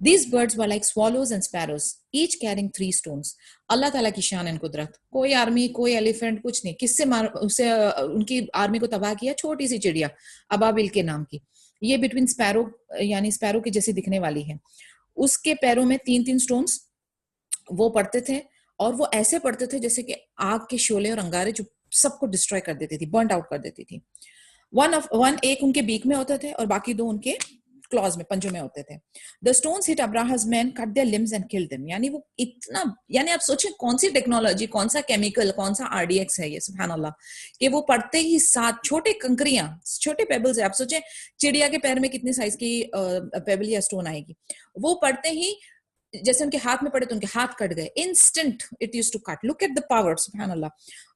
These birds were like swallows and sparrows, each carrying 3 stones. अल्लाह ताला की शान and कुदरत, कोई army कोई elephant कुछ नहीं, किससे उसे उनकी आर्मी को तबाह किया, छोटी सी चिड़िया अबाबिल के नाम की, ये बिटवीन स्पैरो यानी स्पैरो की जैसी दिखने वाली है, उसके पैरों में 3-3 स्टोन्स वो पड़ते थे, और वो ऐसे पड़ते थे जैसे कि आग के शोले और अंगारे जो सबको डिस्ट्रॉय कर देती थी, बर्न आउट कर देती थी। वन एक उनके बीक में होते थे और बाकी 2 उनके क्लॉज में, पंजों में होते थे। The stones hit Abraha's men, cut their limbs and killed them. यानी वो इतना, यानी आप सोचें कौन सी टेक्नोलॉजी, कौन सा केमिकल, कौन सा RDX है ये, सुभान अल्लाह, कि वो पड़ते ही 7 छोटे कंकरियां, छोटे पेबल्स है। आप सोचें चिड़िया के पैर में कितनी साइज की पेबल या स्टोन आएगी, वो पड़ते ही जैसे उनके हाथ में पड़े तो उनके हाथ कट गए, instant it used to cut. Look at the power, सुभान अल्लाह।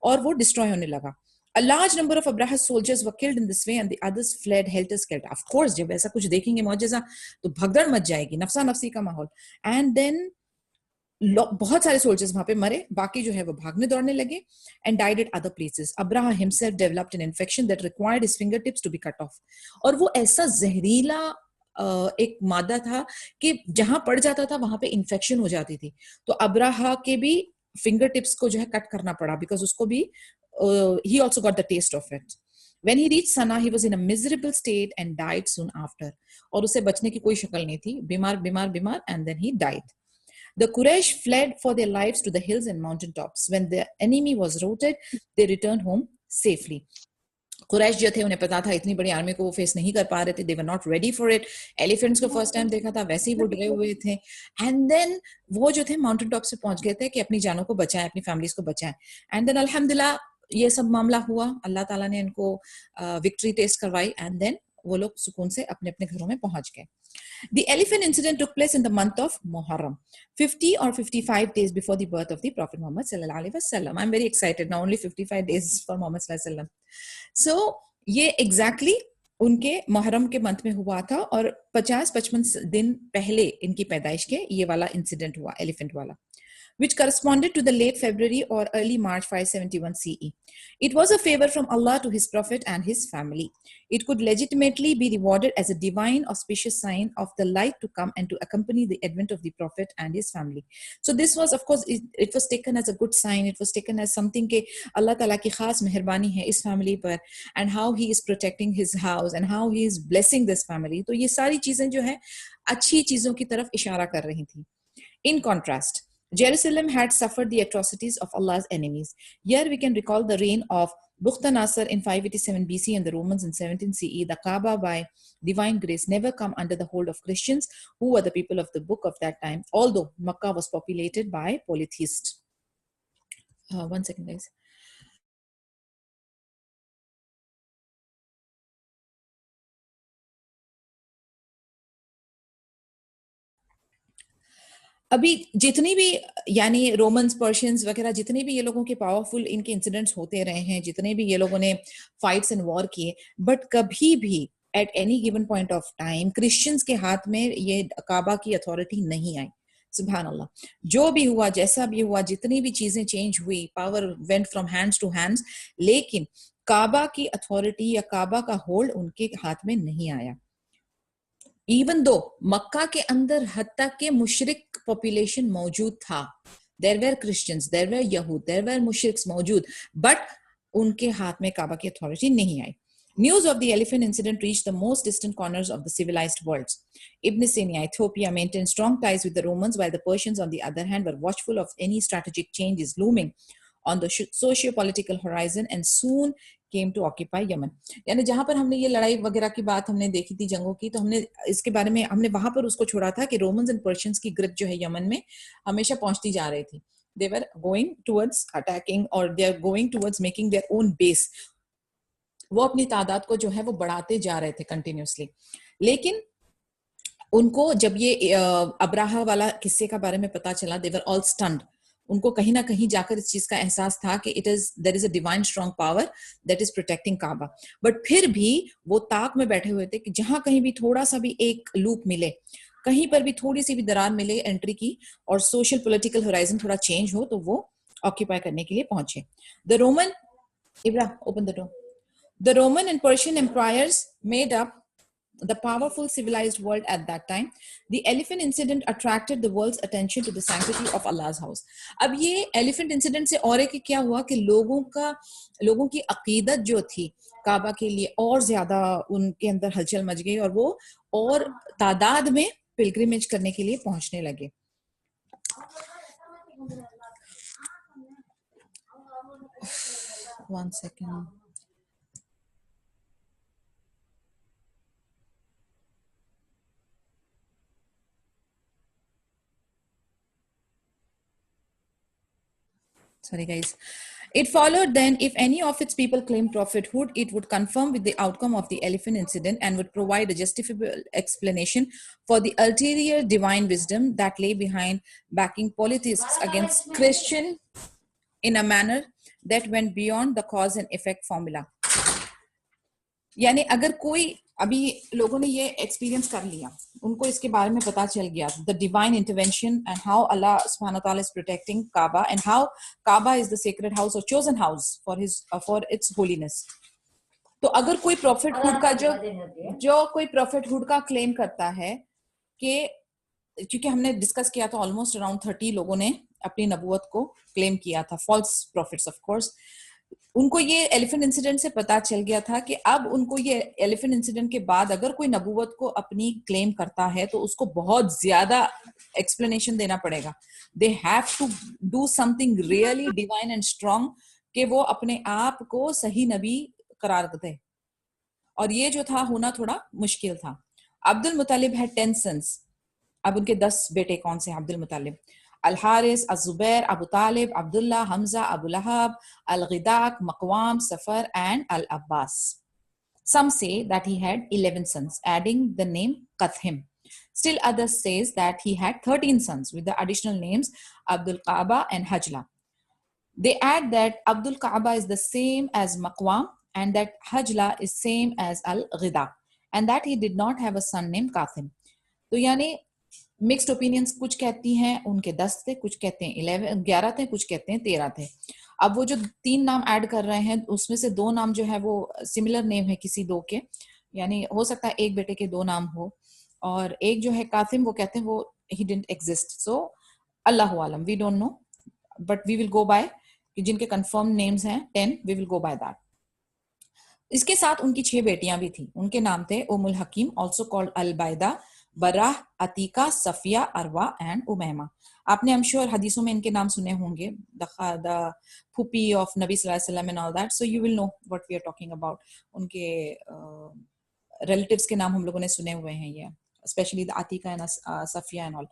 और वो डिस्ट्रॉय होने लगा। A large number of Abraha's soldiers were killed in this way and the others fled helter-skelter. Of course, जब ऐसा कुछ देखेंगे मौजज़ा तो भगदड़ मच जाएगी, नफसा नफसी का माहौल। And then बहुत सारे सोल्जर्स वहां पे मरे, बाकी जो है वो भागने दौड़ने लगे, and died at other places. Abraha himself developed an infection that required his finger tips to be cut off. और वो ऐसा जहरीला एक मादा था कि जहां पड़ जाता था वहां पे इन्फेक्शन हो जाती थी. तो अब्राहा के भी फिंगर टिप्स को जो है कट करना पड़ा, बिकॉज उसको भी he also got the taste of it. When he reached Sana, he was in a miserable state and died soon after. और उसे बचने की कोई शक्ल नहीं थी, बीमार बीमार बीमार, and then he died. The Quraysh fled for their lives to the hills and mountain tops. When the enemy was routed, they returned home safely. Quraish जो थे उन्हें पता था इतनी बड़ी आर्मी को वो फेस नहीं कर पा रहे थे. They were not ready for it. Elephants को फर्स्ट टाइम देखा था, वैसे ही वो डरे हुए थे. एंड देन वो जो थे माउंटेन टॉप से पहुंच गए थे कि अपनी जानों को बचाएं, अपनी फैमिलीज को बचाएं. एंड देन अल्हम्दुलिल्लाह ये सब मामला हुआ, अल्लाह ताला ने इनको विक्ट्री टेस्ट करवाई, एंड देन वो लोग सुकून से अपने अपने घरों में पहुंच गए. The elephant incident took place in the month of Muharram, 50 or 55 days before the birth of the Prophet Muhammad sallallahu alaihi wasallam. I'm very excited now. Only 55 days for Muhammad sallallahu alaihi wasallam. So ये exactly उनके मुहर्रम के month में हुआ था, और 50-55 दिन पहले इनकी पैदाइश के ये वाला इंसिडेंट हुआ, एलिफेंट वाला, which corresponded to the late February or early March 571 CE. It was a favor from Allah to his prophet and his family. It could legitimately be rewarded as a divine auspicious sign of the light to come and to accompany the advent of the prophet and his family. So this was, of course, it was taken as a good sign. It was taken as something ke Allah Ta'ala ki khas meherbani hai is family par, and how he is protecting his house and how he is blessing this family. तो ये सारी चीजें जो है अच्छी चीजों की तरफ इशारा कर रही थी. In contrast, Jerusalem had suffered the atrocities of Allah's enemies. Here we can recall the reign of Bukhtanasar in 587 BC and the Romans in 17 CE. The Kaaba, by divine grace, never come under the hold of Christians, who were the people of the book of that time, although Makkah was populated by polytheists. One second, guys. अभी जितनी भी यानी Romans, Persians वगैरह जितने भी ये लोगों के पावरफुल इनके इंसिडेंट्स होते रहे हैं, जितने भी ये लोगों ने फाइट्स एंड वॉर किए, बट कभी भी at any given point of time Christians के हाथ में ये काबा की अथॉरिटी नहीं आई. सुभान अल्लाह. जो भी हुआ, जैसा भी हुआ, जितनी भी चीजें चेंज हुई, power went from hands to hands, लेकिन काबा की अथॉरिटी या काबा का होल्ड उनके हाथ में नहीं आया. इवन दो मक्का के अंदर हत्ता के मुशरिक पॉपुलेशन मौजूद था, there were Christians, there were यहूद, देयर वेर मुशरिक्स मौजूद, बट उनके हाथ में काबा की अथॉरिटी नहीं आई. News of the elephant incident reached the most distant corners of the civilized world. Ibn Sina, Ethiopia, maintained strong ties with the Romans, while the Persians, on the other hand, were watchful of any strategic changes looming on the socio-political horizon and soon came to occupy Yemen. यानी जहां पर हमने ये लड़ाई वगैरह की बात हमने देखी थी, जंगों की, तो हमने इसके बारे में हमने वहां पर उसको छोड़ा था कि रोमन्स एंड पर्शियंस की ग्रिप जो है यमन में हमेशा पहुंचती जा रही थी. They were going towards attacking, or they are going towards making their own base. वो अपनी तादाद को जो है वो बढ़ाते जा रहे थे कंटिन्यूसली. लेकिन उनको जब ये अब्राहा वाला किस्से का बारे में पता चला, they were all stunned. उनको कहीं ना कहीं जाकर इस चीज का एहसास था कि there is a divine strong power that is protecting Kaaba. But फिर भी वो ताक में बैठे हुए थे कि जहां कहीं भी थोड़ा सा भी एक लूप मिले, कहीं पर भी थोड़ी सी भी दरार मिले एंट्री की, और सोशल पॉलिटिकल होराइजन थोड़ा चेंज हो, तो वो ऑक्यूपाई करने के लिए पहुंचे. द रोमन, इब्रा open the door. The Roman and Persian empires made up the powerful civilized world at that time. The elephant incident attracted the world's attention to the sanctity of Allah's house. अब ये elephant incident से और एक क्या हुआ कि लोगों की अकीदत जो थी काबा के लिए और ज्यादा उनके अंदर हलचल मच गई, और वो और तादाद में पिलग्रिमेज करने के लिए पहुंचने लगे. One second. Sorry, guys. It followed then, if any of its people claimed prophethood, it would confirm with the outcome of the elephant incident and would provide a justifiable explanation for the ulterior divine wisdom that lay behind backing polytheists against Christian in a manner that went beyond the cause and effect formula. यानी अगर कोई अभी लोगों ने ये experience कर लिया, उनको इसके बारे में पता चल गया, the divine intervention and how Allah सुब्हानहू व तआला is protecting Kaaba and how Kaaba is the sacred house और chosen house for its holiness. तो अगर कोई प्रॉफिटहुड का जो कोई प्रॉफिटहुड का क्लेम करता है कि, क्योंकि हमने डिस्कस किया था ऑलमोस्ट अराउंड 30 लोगों ने अपनी नबूवत को क्लेम किया था, फॉल्स प्रॉफिट्स ऑफ कोर्स। उनको ये एलिफेंट इंसिडेंट से पता चल गया था कि अब उनको ये एलिफेंट इंसिडेंट के बाद अगर कोई नबूवत को अपनी क्लेम करता है तो उसको बहुत ज्यादा एक्सप्लेनेशन देना पड़ेगा। They have to do something really divine and strong कि वो अपने आप को सही नबी करार दे, और ये जो था होना थोड़ा मुश्किल था। अब्दुल मुतालिब है 10 सन्स। अब उनके 10 बेटे कौन से हैं अब्दुल मुतालिब? अल हारिस, अज़ुबैर, अबू तालिब, अब्दुल्ला, हमजा, अबू लहब, अल गिदाक, मकवाम, सफर and Al Abbas. Some say that he had 11 sons, adding the name Qathim. Still others says that he had 13 sons with the additional names Abdul Kaaba and Hajla. They add that Abdul Kaaba is the same as Maqwam and that Hajla is same as Al Ghida and that he did not have a son named Qathim. तो यानी mixed opinions, कुछ कहती हैं उनके 10 थे, कुछ कहते हैं 11 थे, कुछ कहते हैं 13 थे। अब वो जो 3 नाम ऐड कर रहे हैं उसमें से 2 नाम जो है वो सिमिलर नेम है किसी 2 के, यानी हो सकता है एक बेटे के 2 नाम हो, और एक जो है कासिम वो कहते हैं वो ही डिडंट एग्जिस्ट। सो अल्लाहु आलम, we don't know, but we will go by कि जिनके कंफर्म नेम्स हैं 10, we will go by that. इसके साथ उनकी 6 बेटियां भी थी, उनके नाम थे Umul Hakim, also called Al Baida, Barrah, Atika, Safiya, Arwa and Umaima. आपने आई एम श्योर हदीसों में इनके नाम सुने होंगे, द फूपी ऑफ नबी सल्लल्लाहु अलैहि वसल्लम and all that, so you will know what we are talking about. उनके रिलेटिव्स के नाम हम लोगों ने सुने हुए हैं, ये specially the Atika and Safiya and all.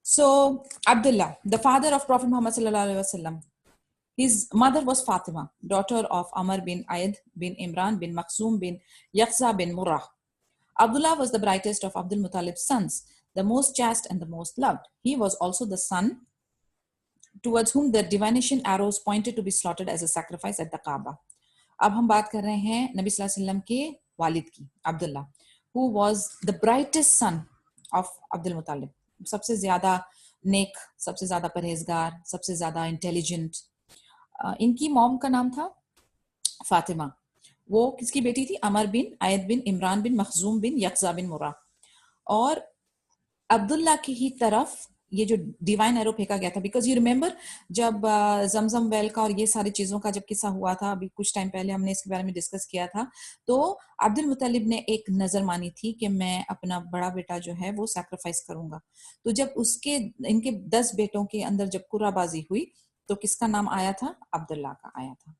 So Abdullah, the father of prophet Muhammad सल्लल्लाहु अलैहि वसल्लम, his mother was Fatima, daughter of Amr bin Aid bin Imran bin Makhzum bin Yaqza bin Murrah. Abdullah was the brightest of Abdul Muttalib's sons, the most chaste and the most loved. He was also the son towards whom the divination arrows pointed to be slaughtered as a sacrifice at the Kaaba. अब हम बात कर रहे हैं नबी सल्लल्लाहु अलैहि वसल्लम के वालिद की, Abdullah, who was the brightest son of Abdul Muttalib, सबसे ज्यादा नेक, सबसे ज्यादा परहेजगार, सबसे ज्यादा इंटेलिजेंट। इनकी मॉम का नाम था फातिमा, वो किसकी बेटी थी? अमर बिन आयद बिन इमरान बिन मखजूम बिन यकजा बिन मुरा। और अब्दुल्ला की ही तरफ ये जो डिवाइन एरो फेंका गया था, बिकॉज यू रिमेम्बर जब जमजम वेल का और ये सारी चीजों का जब किस्सा हुआ था, अभी कुछ टाइम पहले हमने इसके बारे में डिस्कस किया था, तो अब्दुल मुत्तलिब ने एक नजर मानी थी कि मैं अपना बड़ा बेटा जो है वो सैक्रिफाइस करूंगा। तो जब उसके इनके 10 बेटों के अंदर जब कुर्राबाजी हुई तो किसका नाम आया था? अब्दुल्ला का आया था।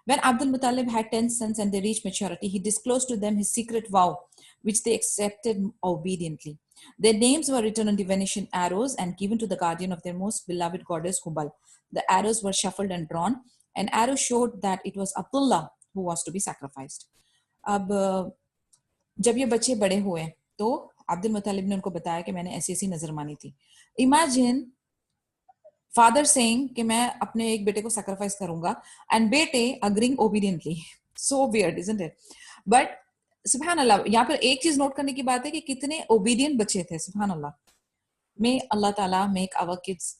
When Abdul Muttalib had 10 sons and they reached maturity, he disclosed to them his secret vow, which they accepted obediently. Their names were written on divination arrows and given to the guardian of their most beloved goddess Hubal. The arrows were shuffled and drawn. An arrow showed that it was Abdullah who was to be sacrificed. अब जब ये बच्चे बड़े हुए तो अब्दुल मुत्तलिब ने उनको बताया कि मैंने ऐसी ऐसी नजर मानी थी। इमेजिन फादर सेइंग कि मैं अपने एक बेटे को सैक्रिफाइस करूंगा एंड बेटे agreeing obediently, so weird isn't it? But सुभान अल्लाह, यहाँ पर एक चीज नोट करने की बात है कि कितने ओबीडियंट बच्चे थे। सुभान अल्लाह, मे अल्लाह ताला make our kids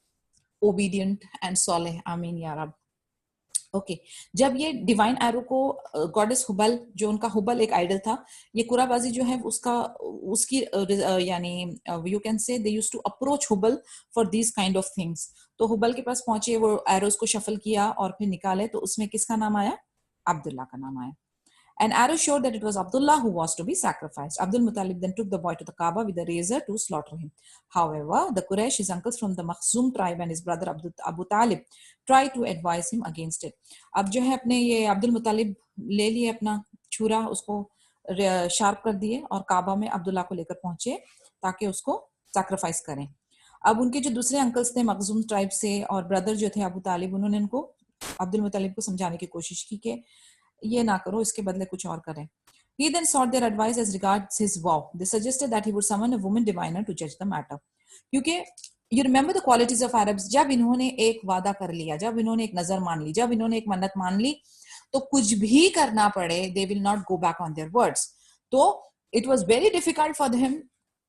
obedient and सॉलेह, आमीन या रब। ओके, जब ये डिवाइन एरो को गॉडेस हुबल, जो उनका हुबल एक आइडल था, ये कुराबाजी जो है उसका उसकी यानी you can say they used to approach Hubal for this kind of things. तो हुबल के पास पहुंचे, वो एरोस को शफल किया और फिर निकाले, तो उसमें किसका नाम आया? अब्दुल्ला का नाम आया। An arrow showed that it was Abdullah who was to be sacrificed. Abdul Muttalib then took the boy to the Kaaba with a razor to slaughter him. However, the Quraysh, his uncles from the Makhzum tribe and his brother Abu Talib tried to advise him against it. अब जो है अपने ये अब्दुल मुत्तलिब ले लिए अपना छुरा, उसको शार्प कर दिए और काबा में अब्दुल्ला को लेकर पहुंचे ताकि उसको सैक्रिफाइस करें। अब उनके जो दूसरे अंकल्स थे मखजूम ट्राइब से और ब्रदर जो थे अबू तालिब, उन्होंने उनको अब्दुल मुत्तलिब को समझाने की कोशिश की कि ये ना करो, इसके बदले कुछ और करें। He then sought their advice as regards his vow. They suggested that he would summon a woman diviner to judge the matter. क्योंकि you remember the qualities of Arabs, जब इन्होंने एक वादा कर लिया, जब इन्होंने एक नजर मान ली, जब इन्होंने एक मन्नत मान ली, तो कुछ भी करना पड़े, they will not go back on their words. तो it was very difficult for him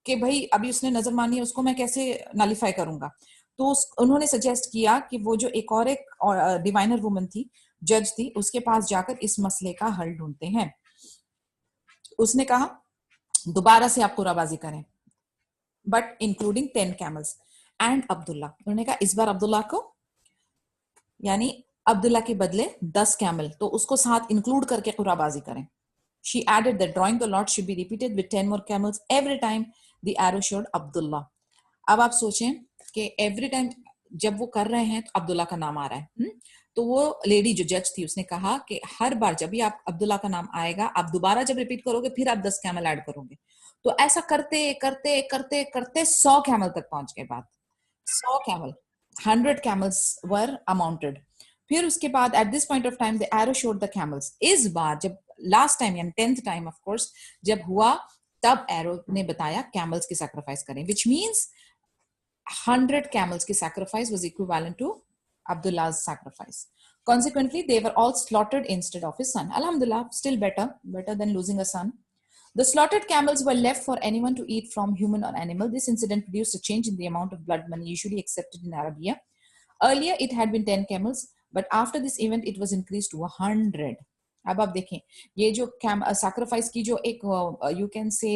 कि भाई अभी उसने नजर मानी है, उसको मैं कैसे नलिफाई करूंगा। तो उन्होंने सजेस्ट किया कि वो जो एक डिवाइनर वुमन थी, जज थी, उसके पास जाकर इस मसले का हल ढूंढते हैं। उसने कहा दोबारा से आप कुराबाजी करें, but including 10 camels and Abdullah. उन्होंने कहा इस बार अब्दुल्ला को, यानी अब्दुल्ला के बदले 10 कैमल, तो उसको साथ इंक्लूड करके कुराबाजी करें। She added that drawing the lot should be repeated with 10 more camels every time the arrow showed Abdullah. अब आप सोचें कि एवरी टाइम जब वो कर रहे हैं तो अब्दुल्ला का नाम आ रहा है, तो वो लेडी जो जज थी उसने कहा कि हर बार जब भी आप अब्दुल्ला का नाम आएगा, आप दोबारा जब रिपीट करोगे फिर आप 10 कैमल ऐड करोगे। तो ऐसा करते करते करते करते 100 कैमल तक पहुंच गए बात। 100 कैमल, 100 कैमल्स वर अमाउंटेड। फिर उसके बाद at this point of time the arrow showed the camels. इस बार जब लास्ट टाइम यानी 10th टाइम ऑफ कोर्स जब हुआ, तब एरो ने बताया कैमल्स की सैक्रिफाइस करें, which means 100 camels ki sacrifice was equivalent to Abdullah's sacrifice. Consequently, they were all slaughtered instead of his son. Alhamdulillah, still better than losing a son. The slaughtered camels were left for anyone to eat from, human or animal. This incident produced a change in the amount of blood money usually accepted in Arabia. Earlier, it had been 10 camels, but after this event, it was increased to 100. अब आप देखें ये जो sacrifice की जो एक you can से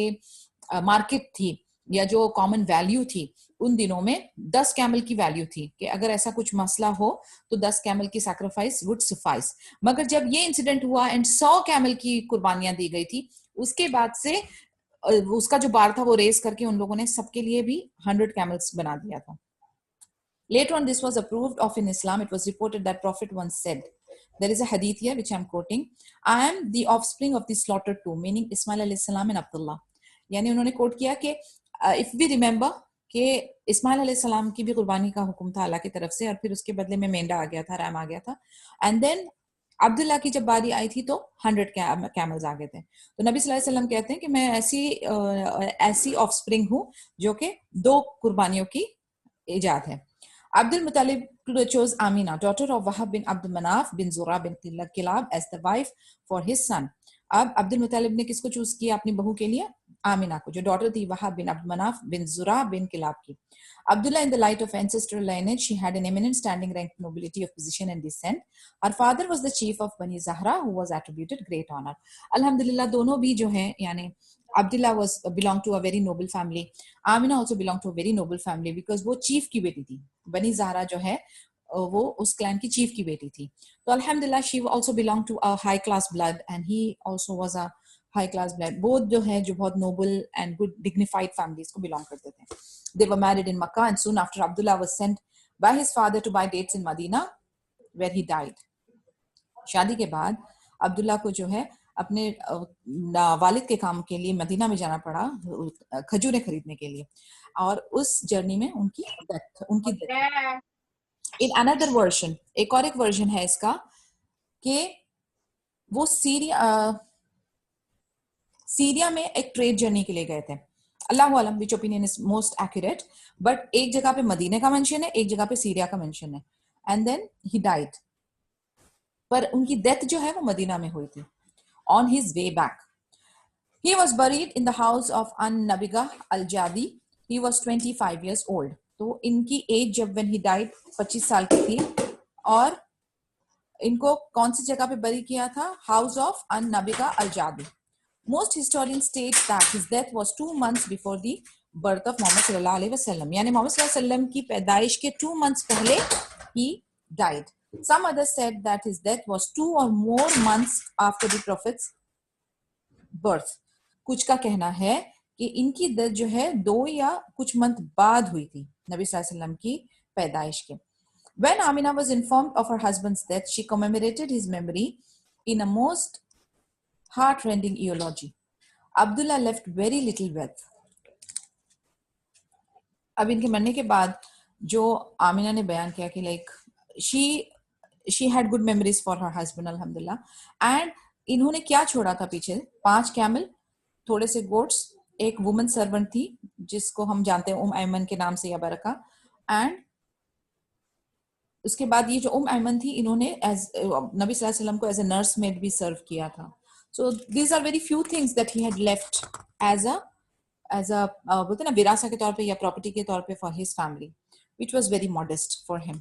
market थी या जो कॉमन वैल्यू थी, उन दिनों में 10 कैमल की वैल्यू थी कि अगर ऐसा कुछ मसला हो तो 10 कैमल की सैक्रिफाइस वुड सफाइस। मगर जब ये इंसिडेंट हुआ एंड 100 कैमल की कुर्बानियां दी गई थी, उसके बाद से उसका जो बार था वो रेस करके उन लोगों ने सबके लिए भी 100 कैमल्स बना दिया था। Later on, this was approved of in Islam. It was reported that Prophet once said, there is a hadith here which I am quoting, I am the offspring of the slaughtered two, meaning Ismail alayhi salam and Abdullah. यानी उन्होंने coat किया कि if we remember कि इस्माइल अलैहि सलाम की भी कुर्बानी का हुक्म था अल्लाह की तरफ से, और फिर उसके बदले में मेंढा आ गया था, रैम आ गया था, एंड देन अब्दुल्ला की जब बारी आई थी तो 100 कैमल्स आ गए थे। तो नबी सल्लल्लाहु अलैहि वसल्लम कहते हैं कि मैं ऐसी ऑफस्प्रिंग हूँ जो कि 2 कुर्बानियों की इजाद है। Abdul Muttalib chose Amina, daughter of Wahab bin Abdul Manaf bin Zura bin Kilab, as the wife for his son. अब अब्दुल मुतालिब ने किसको चूज किया अपनी बहू के लिए? आमिना को, जो डॉटर थी वहाब बिन अब्दुल मनाफ बिन जुरा बिन किलाब की। Abdullah, in the light of ancestral lineage, she had an eminent standing rank, nobility of position and descent. Her father was the chief of Bani Zahra, who was attributed great honor. Alhamdulillah, दोनों भी जो हैं, यानी Abdullah was belonged to a very noble family. Amina also belonged to a very noble family because वो chief की बेटी थी। बनी ज़हरा जो है वो उस क्लैन की चीफ की बेटी थी। तो अल्हम्दुलिल्लाह she also belonged to a high class blood and he also was a high class blood. Both जो है जो बहुत noble and good dignified families को belong करते थे। They were married in Makkah and soon after Abdullah was sent by his father to buy dates in Medina where he died. शादी के बाद अब्दुल्ला को जो है अपने वालिद के काम के लिए मदीना में जाना पड़ा खजूरें खरीदने के लिए, और उस जर्नी में उनकी डेथ। इन अनदर वर्जन, एक और एक वर्जन है इसका कि वो सीरिया में एक ट्रेड जर्नी के लिए गए थे। अल्लाह आलम which opinion is most accurate, but एक जगह पे मदीने का मेंशन है, एक जगह पे सीरिया का मेंशन है, एंड देन ही डाइड। पर उनकी डेथ जो है वो मदीना में हुई थी। On his way back he was buried in the house of An-Nabiga al-Jadi. He was 25 years old. तो इनकी एज जब when he died 25 साल की थी, और इनको कौन सी जगह पे बरी किया था? House of An-Nabiga al-Jadi. Most historians state that his death was 2 months before the birth of Muhammad sallallahu alaihi wasallam. यानी मोहम्मद सल्लल्लाहु अलैहि वसल्लम की पैदाइश के 2 months पहले he died. Some others said that his death was 2 or more months after the prophet's birth. कुछ का कहना है कि इनकी डेथ जो है 2 या कुछ मंथ बाद हुई थी नबी सल्लल्लाहु अलैहि वसल्लम की पैदाइश के। When Amina was informed of her husband's death, she commemorated his memory in a most heart-rending eulogy. Abdullah left very little wealth. अब इनके मरने के बाद जो आमिना ने बयान किया कि like she had good memories for her husband, अल्हम्दुलिल्लाह, एंड इन्होंने क्या छोड़ा था पीछे? 5 कैमल, थोड़े से गोट्स, एक वुमन सर्वेंट थी जिसको हम जानते हैं ऐमन के नाम से या बरका, एंड उसके बाद ये जो ऐमन थी इन्होंने एज नबी सल्लल्लाहु अलैहि वसल्लम को एज ए नर्स मेड भी सर्व किया था। So these are very few things that he had left as a बोलते ना विरासत के तौर पे या प्रॉपर्टी के तौर पे for his family, which was very modest for him.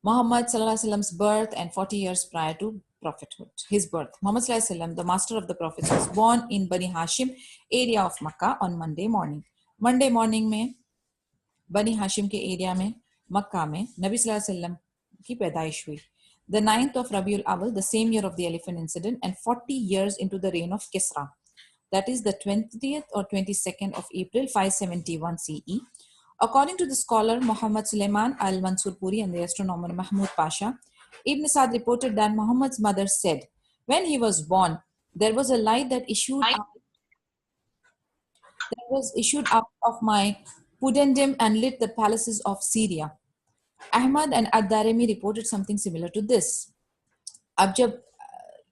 Muhammad sallallahu alaihi wasallam's birth and 40 years prior to prophethood. His birth. Muhammad sallallahu alaihi wasallam, the master of the prophets, was born in Bani Hashim area of Makkah on Monday morning. Monday morning में बनी हाशिम के area में मक्का में नबी सल्लल्लाहु अलैहि वसल्लम की पैदाइश हुई. The 9th of Rabiul Awal, the same year of the elephant incident, and 40 years into the reign of Kisra. That is the 20th or 22nd of April 571 CE. According to the scholar Muhammad Sulaiman al-Mansur Puri and the astronomer Mahmud Pasha, Ibn Sa'd reported that Muhammad's mother said, when he was born, there was a light that issued out of my pudendum and lit the palaces of Syria. Ahmad and Ad-Darimi reported something similar to this. अब जब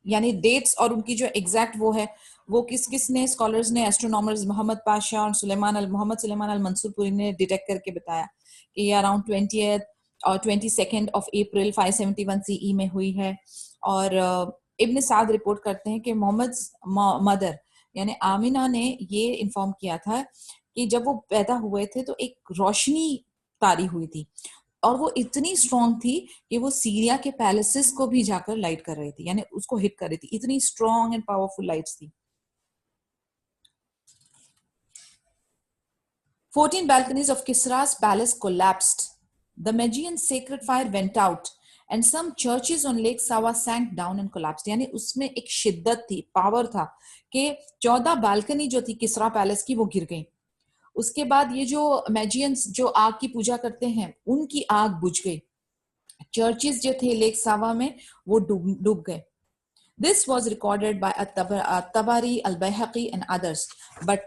यानी dates और उनकी जो exact वो है वो किसने स्कॉलर्स ने एस्ट्रोनॉमर्स मोहम्मद पाशा और मोहम्मद सुलेमान अल मंसूरपुरी ने डिटेक्ट करके बताया कि ये अराउंड 20th और 22nd ऑफ अप्रैल 571 सीई में हुई है. और इब्न साद रिपोर्ट करते हैं कि मोहम्मद मदर यानी आमिना ने ये इन्फॉर्म किया था कि जब वो पैदा हुए थे तो एक रोशनी तारी हुई थी और वो इतनी स्ट्रॉन्ग थी कि वो सीरिया के पैलेसेस को भी जाकर लाइट कर रही थी, यानी उसको हिट कर रही थी. इतनी स्ट्रॉन्ग एंड पावरफुल लाइट्स थी. 14 balconies of Kisra's palace collapsed. The Magian's sacred fire went out and some churches on Lake Sawa sank down and collapsed. यानी उसमें एक शिद्दत थी, पावर था कि 14 बालकनी जो थी किसरा पैलेस की वो गिर गई. उसके बाद ये जो मैजियंस जो आग की पूजा करते हैं उनकी आग बुझ गई. चर्चेस जो थे लेक सावा में वो डूब गए. This was recorded by At-Tabari, Al-Bayhaqi and others, but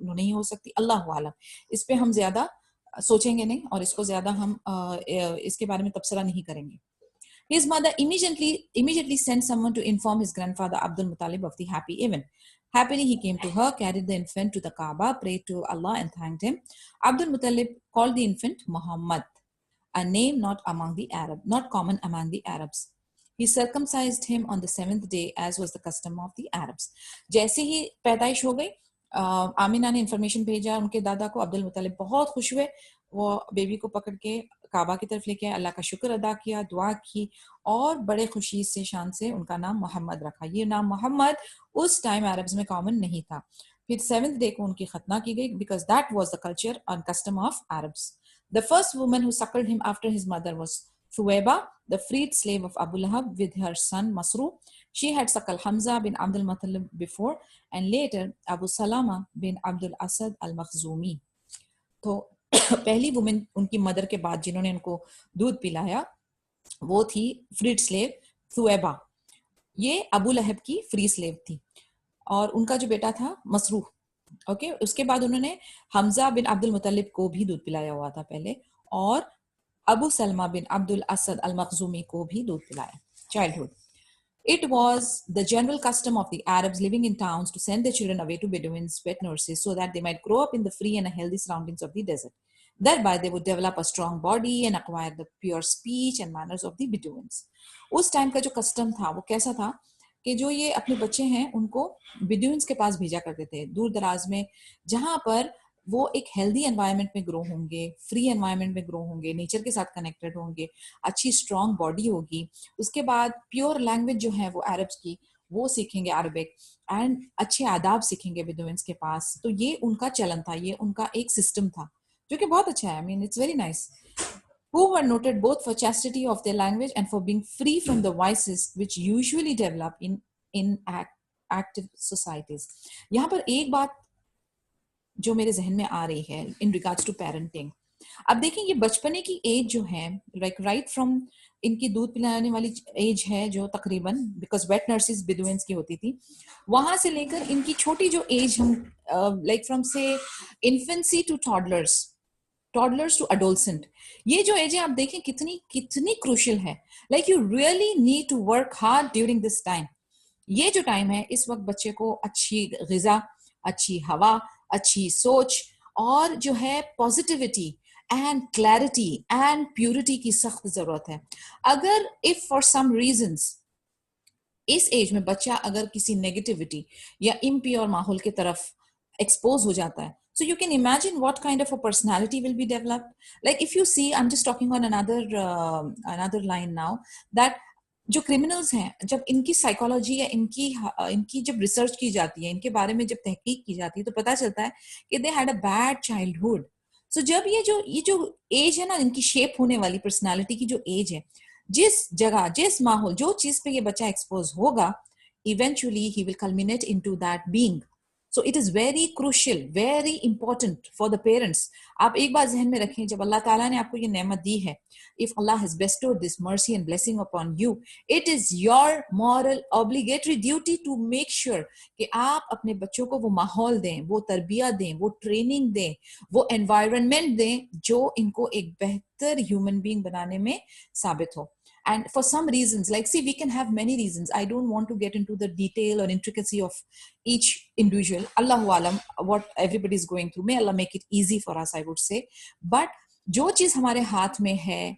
नहीं हो सकती, अल्लाह आलम. इस पे हम ज्यादा सोचेंगे नहीं और इसको ज्यादा हम इसके बारे में तबसरा नहीं करेंगे. His mother immediately sent someone to inform his grandfather Abdul Muttalib of the happy event. Happily, he came to her, carried the infant to the Kaaba, prayed to Allah and thanked him. Abdul Muttalib called the infant Muhammad, a name not common among the Arabs. He circumcised him on the 7th day, as was the custom of the Arabs. जैसे ही पैदाइश हो गई, आमिना ने information भेजा उनके दादा को. अब्दुल मुत्तलिब बहुत खुश हुए, वो बेबी को पकड़ के काबा की तरफ लेके आए, अल्लाह का शुक्र अदा किया, दुआ की और बड़े खुशी से शान से उनका नाम मोहम्मद रखा. ये नाम मोहम्मद उस टाइम अरब्स में कॉमन नहीं था. फिर 7th डे को उनकी खतना की गई because that was the culture and custom of Arabs. The first woman who suckled him after his mother was Thuwaiba, the freed slave of Abu Lahab, with her son Masru. She had suckled Hamza bin Abdul Muttalib before and later Abu Salama bin Abdul Asad al-Makhzumi. तो पहली women उनकी mother के बाद जिन्होंने उनको दूध पिलाया वो थी फ्रीड स्लेव थुएबा. ये अबू लहब की फ्री स्लेव थी और उनका जो बेटा था मसरूफ. ओके उसके बाद उन्होंने हमजा बिन अब्दुल मुत्तलिब को भी दूध पिलाया हुआ था पहले और अबू सलमा बिन अब्दुल असद अल मखजूमी को भी दूध पिलाया. Childhood. It was the general custom of the Arabs living in towns to send their children away to Bedouins, wet nurses, so that they might grow up in the free and healthy surroundings of the desert. Thereby, they would develop a strong body and acquire the pure speech and manners of the Bedouins. उस time का जो custom था वो कैसा था कि जो ये अपने बच्चे हैं उनको बिडुइन्स के पास भेजा करते थे दूर दराज में, जहां पर वो एक हेल्दी एनवायरनमेंट में ग्रो होंगे, फ्री एनवायरनमेंट में ग्रो होंगे, नेचर के साथ कनेक्टेड होंगे, अच्छी स्ट्रॉन्ग बॉडी होगी. उसके बाद प्योर लैंग्वेज जो है वो अरब्स की वो सीखेंगे अरबिक एंड अच्छे आदाब सीखेंगे बिडुइन्स के पास. तो ये उनका चलन था, ये उनका एक सिस्टम था जो कि बहुत अच्छा है. I mean it's very nice. Who were noted both for chastity of their language and for being free from the vices which usually develop in active societies. यहाँ पर एक बात जो मेरे जहन में आ रही है in regards to parenting. अब देखें ये बचपने की एज जो है like right from इनकी दूध पिलाने वाली एज है जो तकरीबन बिकॉज वेट नर्सेस बिडुइन्स की होती थी, वहां से लेकर इनकी छोटी जो एज हम लाइक फ्रॉम से infancy to toddlers to adolescent, ये जो एज है आप देखें कितनी कितनी क्रूशियल है. Like you really need to work hard during this time. ये जो टाइम है इस वक्त बच्चे को अच्छी ग़िज़ा, अच्छी हवा, अच्छी सोच और जो है positivity and clarity and purity की सख्त जरूरत है. अगर इफ फॉर सम रीजंस इस एज में बच्चा अगर किसी नेगेटिविटी या इम्प्योर माहौल की तरफ एक्सपोज हो जाता है, so you can imagine what kind of a personality will be developed. Like if you see, I'm just talking on another line now, that जो क्रिमिनल्स हैं, जब इनकी साइकोलॉजी या इनकी जब रिसर्च की जाती है, इनके बारे में जब तहकीक की जाती है, तो पता चलता है कि they had a bad childhood. So जब ये जो एज है ना, इनकी शेप होने वाली पर्सनालिटी की जो एज है, जिस जगह, जिस माहौल, जो चीज पे ये बच्चा एक्सपोज होगा, eventually he will culminate into that being. So it is very crucial, very important for the parents. आप एक बात जहन में रखें, जब अल्लाह ताला ने आपको ये नेमत दी है, if Allah has bestowed this mercy and blessing upon you, it is your moral obligatory duty to make sure कि आप अपने बच्चों को वो माहौल दें, वो तरबियत दें, वो ट्रेनिंग दें, वो एनवायरनमेंट दें जो इनको एक बेहतर ह्यूमन बीइंग बनाने में साबित हो. And for some reasons, like, see, we can have many reasons. I don't want to get into the detail or intricacy of each individual. Allahu alam, what everybody is going through. May Allah make it easy for us, I would say. But जो चीज हमारे हाथ में है,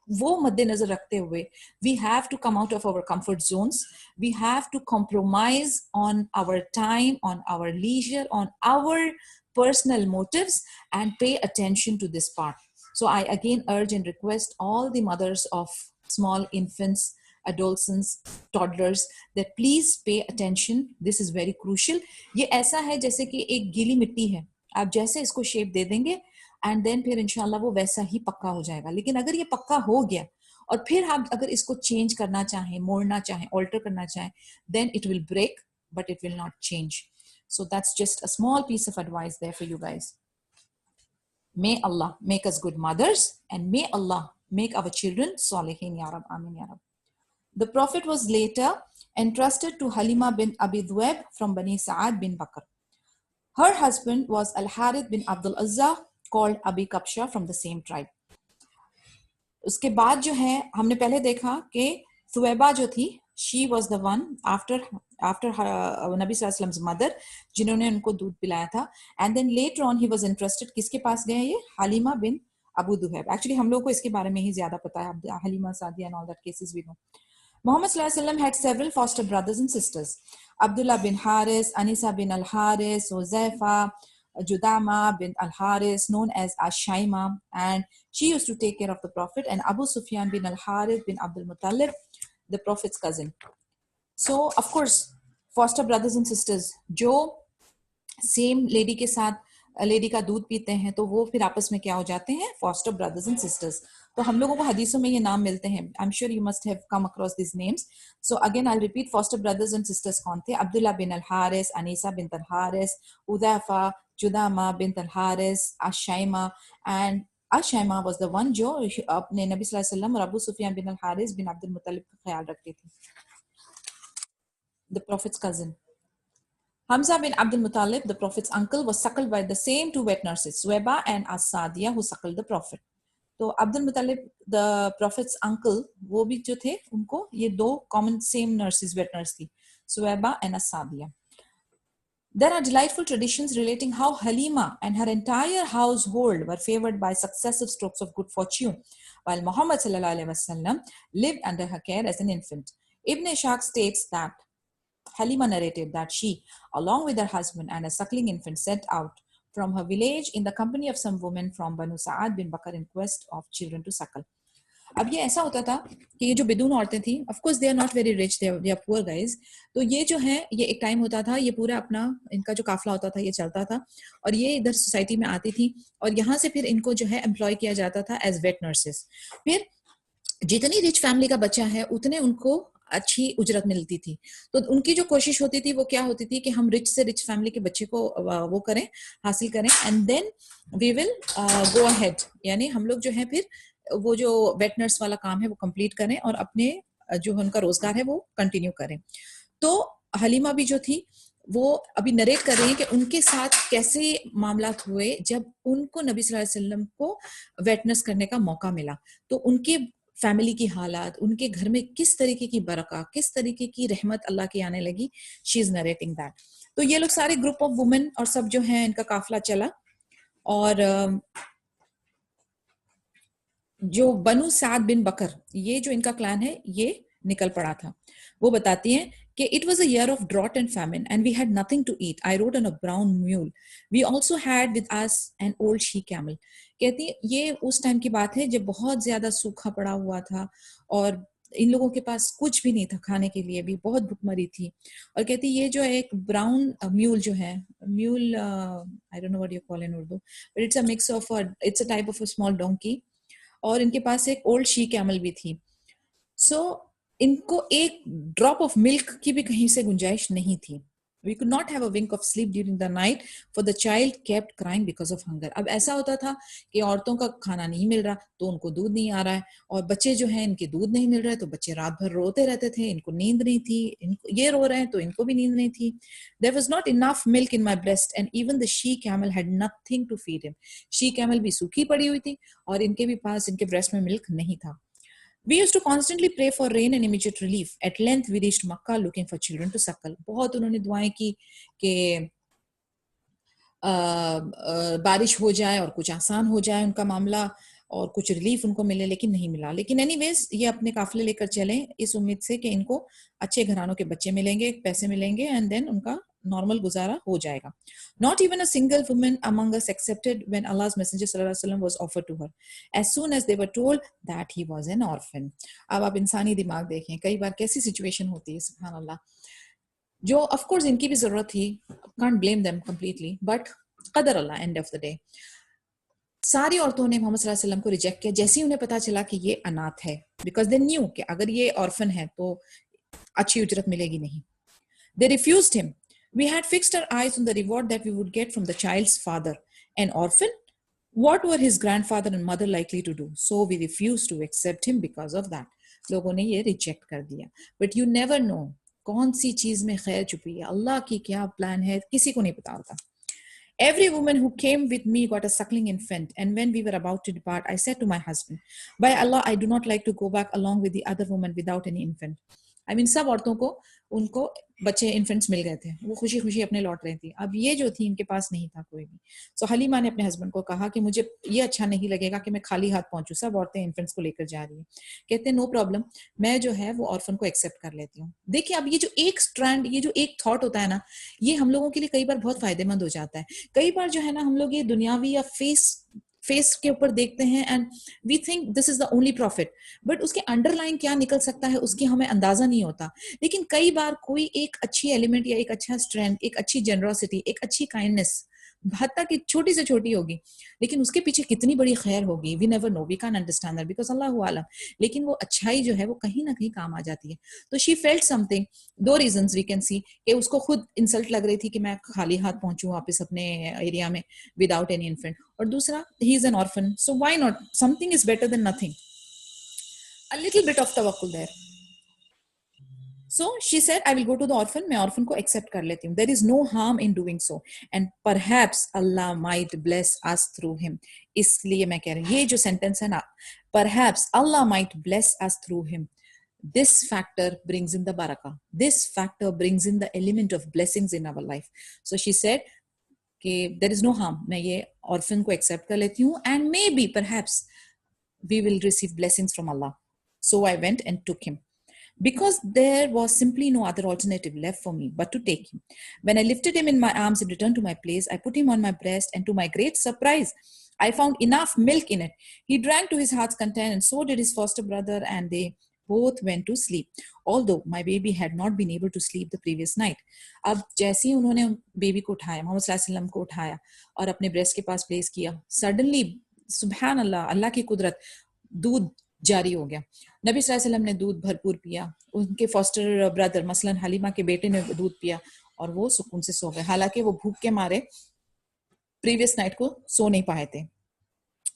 वो मद्देनजर रखते हुए, we have to come out of our comfort zones. We have to compromise on our time, on our leisure, on our personal motives, and pay attention to this part. So I again urge and request all the mothers of small infants, adolescents, toddlers, that please pay attention. This is very crucial. ये ऐसा है जैसे कि एक गीली मिट्टी है, आप जैसे इसको शेप दे देंगे एंड देन फिर इंशाल्लाह वो वैसा ही पक्का हो जाएगा. लेकिन अगर ये पक्का हो गया और फिर आप अगर इसको चेंज करना चाहें, मोड़ना चाहें, ऑल्टर करना चाहें, then it will break, but it will not change. So that's just a small piece of advice there for you guys. May Allah make us good mothers, and may Allah make our children salihin, ya Rab. Amin, ya Rab. The Prophet was later entrusted to Halima bin Abi Dhuayb from Bani Sa'ad bin Bakr. Her husband was Al-Harith bin Abdul Uzza, called Abi Kabsha, from the same tribe. उसके बाद जो है, हमने पहले देखा कि सुवैबा जो थी, she was the one after her Nabi Sallallahu Alaihi Wasallam's mother, जिन्होंने उनको दूध पिलाया था. And then later on he was entrusted, किसके पास गए ये? Halima bin Abu Dhuayb. Actually हम लोग को इसके बारे में ही ज्यादा पता है, Halima, Sadia and all that cases we know. Muhammad Sallallahu Alaihi Wasallam had several foster brothers and sisters. Abdullah bin Haris, Anisa bin al-Haris, Huzaifa, Judama bin al-Haris, known as Ashaima, and she used to take care of the Prophet, and Abu Sufyan bin al-Harith bin Abdul Muttalib, the Prophet's cousin. So, of course, foster brothers and sisters, जो same lady के साथ lady का दूध पीते हैं, तो वो फिर आपस में क्या हो जाते हैं? Foster brothers and sisters. तो हम लोगों को हदीसों में ये नाम मिलते हैं. I am sure you must have come across this names. So again I repeat, foster brothers and sisters कौन थे? Abdullah bin Al Haris, Anisa bin Al Haris, Udaifa, Judama bin Al Haris, Ashaima. And Ashaima was the one जो अपने नबी सल्लल्लाहु अलैहि वसल्लम और अबू सुफियान बिन Al Haris बिन अब्दुल मुत्तलिब का ख्याल रखती थी. The Prophet's cousin. Hamza bin Abdul Muttalib, the Prophet's uncle, was suckled by the same two wet nurses, Suwaiba and As-Sadiya, who suckled the Prophet. तो Abdul Muttalib, the Prophet's uncle, वो भी जो थे, उनको ये दो common same nurses, wet nurse थी, Suwaiba and As-Sadiya. There are delightful traditions relating how Halima and her entire household were favored by successive strokes of good fortune, while Muhammad sallallahu alaihi wasallam lived under her care as an infant. Ibn Ishaq states that Halima narrated that she, along with her husband and a suckling infant, set out from her village in the company of some women from Banu Sa'ad bin Bakr in quest of children to suckle. अब ये ऐसा होता था कि ये जो बिदून औरतें थी, of course they are not very rich, they are poor guys. तो ये जो है, ये एक टाइम होता था, ये पूरा अपना इनका जो काफला होता था ये चलता था, और ये इधर सोसाइटी में आती थी, और यहाँ से फिर इनको जो है एम्प्लॉय किया जाता था एज वेट नर्सेस. फिर जितनी रिच फैमिली का बच्चा है उतने उनको अच्छी उजरत मिलती थी. तो उनकी जो कोशिश होती थी वो क्या होती थी कि हम रिच से रिच फैमिली के बच्चे को वो करें, हासिल करें, and then we will go ahead, यानी हम लोग जो है फिर वो जो वेट नर्स वाला काम है वो कंप्लीट करें और अपने जो उनका रोजगार है वो कंटिन्यू करें. तो हलीमा भी जो थी वो अभी नरेट कर रही है कि उनके साथ कैसे मामला हुए जब उनको नबी सल्लल्लाहु अलैहि वसल्लम को वेट नर्स करने का मौका मिला. तो उनके फैमिली की हालात, उनके घर में किस तरीके की बरका, किस तरीके की रहमत अल्लाह की आने लगी, शी इज नरेटिंग दैट. तो ये लोग सारे ग्रुप ऑफ वुमेन और सब जो है इनका काफिला चला, और जो बनु साद बिन बकर, ये जो इनका क्लैन है, ये निकल पड़ा था। वो बताती हैं कि it was a year of drought and famine and we had nothing to eat. I rode on a brown mule. We also had with us an old she camel. कहती है ये उस टाइम की बात है जब बहुत ज्यादा सूखा पड़ा हुआ था और इन लोगों के पास कुछ भी नहीं था खाने के लिए, भी बहुत भुखमरी थी। और कहती ये जो एक ब्राउन म्यूल जो है, mule I don't know what you call in Urdu, but it's a mix of it's a type of a small donkey, और इनके पास एक ओल्ड शी कैमल भी थी। सो इनको एक ड्रॉप ऑफ मिल्क की भी कहीं से गुंजाइश नहीं थी। We could not have a wink of sleep during the night, for the child kept crying because of hunger. अब ऐसा होता था कि औरतों का खाना नहीं मिल रहा तो उनको दूध नहीं आ रहा है, और बच्चे जो हैं इनके दूध नहीं मिल रहा है तो बच्चे रात भर रोते रहते थे, इनको नींद नहीं थी, इनको ये रो रहे हैं तो इनको भी नींद नहीं थी. There was not enough milk in my breast and even the she camel had nothing to feed him. She camel भी सूखी पड़ी हुई थी और इनके भी पास इनके ब्रेस्ट में मिल्क नहीं था. We used to constantly pray for rain and immediate relief. At length, we reached Makkah looking for children to suckle. बहुत उन्होंने दुआएं की कि बारिश हो जाए और कुछ आसान हो जाए उनका मामला और कुछ रिलीफ उनको मिले, लेकिन नहीं मिला. लेकिन एनीवेज ये अपने काफिले लेकर चले इस उम्मीद से कि इनको अच्छे घरानों के बच्चे मिलेंगे, पैसे मिलेंगे, एंड देन उनका नॉर्मल गुजारा हो जाएगा. Not even a single woman among us accepted when Allah's Messenger sallallahu alaihi wasallam was offered to her, as soon as they were told that he was an orphan. अब आप इंसानी दिमाग देखें, कई बार कैसी सिचुएशन होती है, सुभान अल्लाह, जो ऑफ कोर्स इनकी भी जरूरत थी, can't blame them completely, but कदर अल्लाह, एंड ऑफ द डे. सारी औरतों ने मोहम्मद सल्लल्लाहु अलैहि वसल्लम को रिजेक्ट किया जैसे ही उन्हें पता चला कि ये अनाथ है, बिकॉज दे न्यू कि अगर ये ऑर्फन है तो अच्छी उजरत मिलेगी नहीं. They refused him. We had fixed our eyes on the reward that we would get from the child's father. An orphan? What were his grandfather and mother likely to do? So we refused to accept him because of that. लोगों ने ये reject कर दिया. But you never know कौन सी चीज में खैर छुपी है, अल्लाह की क्या प्लान है, किसी को नहीं पता होता. Every woman who came with me got a suckling infant, and when we were about to depart, I said to my husband, by Allah, I do not like to go back along with the other woman without any infant. I mean, सब औरतों को उनको बच्चे infants मिल गए थे, वो खुशी खुशी अपने लौट रही थी. अब ये जो थी इनके पास नहीं था कोई भी. सो हलीमा ने अपने हस्बैंड को कहा कि मुझे ये अच्छा नहीं लगेगा कि मैं खाली हाथ पहुंचूं, सब औरतें इन्फेंट्स को लेकर जा रही है. कहते हैं नो प्रॉब्लम, मैं जो है वो ऑर्फन को एक्सेप्ट कर लेती हूँ. देखिए अब ये जो एक स्ट्रैंड, ये जो एक थॉट होता है ना, ये हम लोगों के लिए कई बार बहुत फायदेमंद हो जाता है. कई बार जो है ना हम लोग ये दुनियावी या फेस के ऊपर देखते हैं and we think this is the only prophet, but उसके अंडरलाइन क्या निकल सकता है उसकी हमें अंदाजा नहीं होता. लेकिन कई बार कोई एक अच्छी एलिमेंट या एक अच्छा स्ट्रेंथ, एक अच्छी जेनरोसिटी, एक अच्छी काइंडनेस, हत्ता कि छोटी से छोटी होगी, लेकिन उसके पीछे कितनी बड़ी खैर होगी, we never know, we can understand that because अल्लाहु आलम. लेकिन वो अच्छाई जो है वो कहीं ना कहीं काम आ जाती है. तो शी फेल्ट समथिंग. दो रीजंस वी कैन सी कि उसको खुद इंसल्ट लग रही थी कि मैं खाली हाथ पहुंचूं वापस अपने एरिया में विदाउट एनी इन्फेंट, और दूसरा he is an orphan, so why not, something is better than nothing. A little bit of तवक्कुल there. So she said, I will go to the orphan, मैं orphan को accept कर लेती हूँ. There is no harm in doing so, and perhaps Allah might bless us through him. इसलिए मैं कह रही हूँ ये जो sentence है ना, perhaps Allah might bless us through him. This factor brings in the barakah. This factor brings in the element of blessings in our life. So she said कि there is no harm, मैं ये orphan को accept कर लेती हूँ, and maybe perhaps we will receive blessings from Allah. So I went and took him, because there was simply no other alternative left for me but to take him. When I lifted him in my arms and returned to my place, I put him on my breast, and to my great surprise, I found enough milk in it. He drank to his heart's content, and so did his foster brother, and they both went to sleep, although my baby had not been able to sleep the previous night. अब जैसे ही उन्होंने baby को उठाया, मोहम्मद सल्लल्लाहु अलैहि वसल्लम को उठाया और अपने ब्रेस्ट के पास प्लेस किया, सडनली सुभान अल्लाह, अल्लाह की कुदरत, दूध जारी हो गया. नबी सल्लल्लाहु अलैहि वसल्लम ने दूध भरपूर पिया, उनके फॉस्टर ब्रदर मसलन हलीमा के बेटे ने दूध पिया, और वो सुकून से सो गए, हालांकि वो भूख के मारे प्रीवियस नाइट को सो नहीं पाए थे.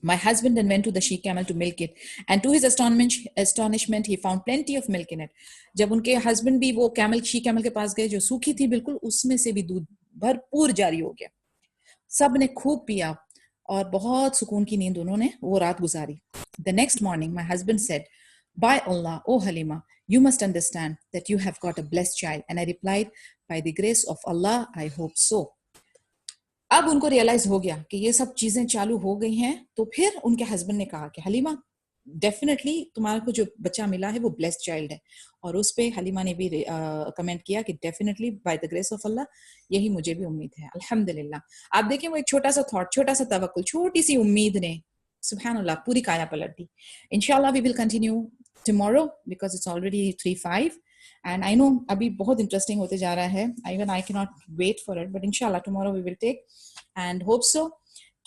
My husband then went to the she camel to milk it, and to his astonishment he found plenty of milk in it. जब उनके हस्बैंड भी वो she camel के पास गए जो सूखी थी बिल्कुल, उसमें से भी दूध भरपूर जारी हो गया. सब ने खूब पिया और बहुत सुकून की नींद उन्होंने वो रात गुजारी. The next morning my husband said, by Allah, O Halima, you must understand that you have got a blessed child. And I replied, by the grace of Allah, I hope so. अब उनको realise हो गया कि ये सब चीजें चालू हो गई हैं, तो फिर उनके हस्बैंड ने कहा कि हलीमा, डेफिनेटली तुम्हारे को जो बच्चा मिला है वो ब्लेस्ड चाइल्ड है। और उस पे हलीमा ने भी कमेंट किया कि definitely by the grace of Allah यही मुझे भी उम्मीद है, अल्हम्दुलिल्लाह। आप देखें वो एक छोटा सा थॉट, छोटा सा तवक्कुल, छोटी सी उम्मीद ने सुभान अल्लाह पूरी काया पलट दी। इंशाल्लाह we will continue tomorrow because it's already 3:05 and I know अभी बहुत इंटरेस्टिंग होते जा रहा है, even I can not wait for it, but इंशाल्लाह tomorrow we will take and hope so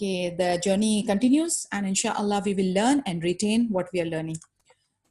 कि the journey continues and inshallah we will learn and retain what we are learning.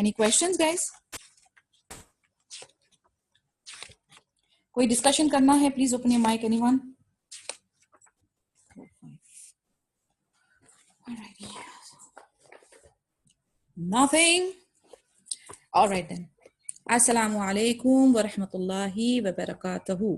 Any questions guys? कोई discussion करना है? Please open your mic, anyone? Alrighty. Nothing? Alright then. Assalamu alaikum wa rahmatullahi wa barakatuhu.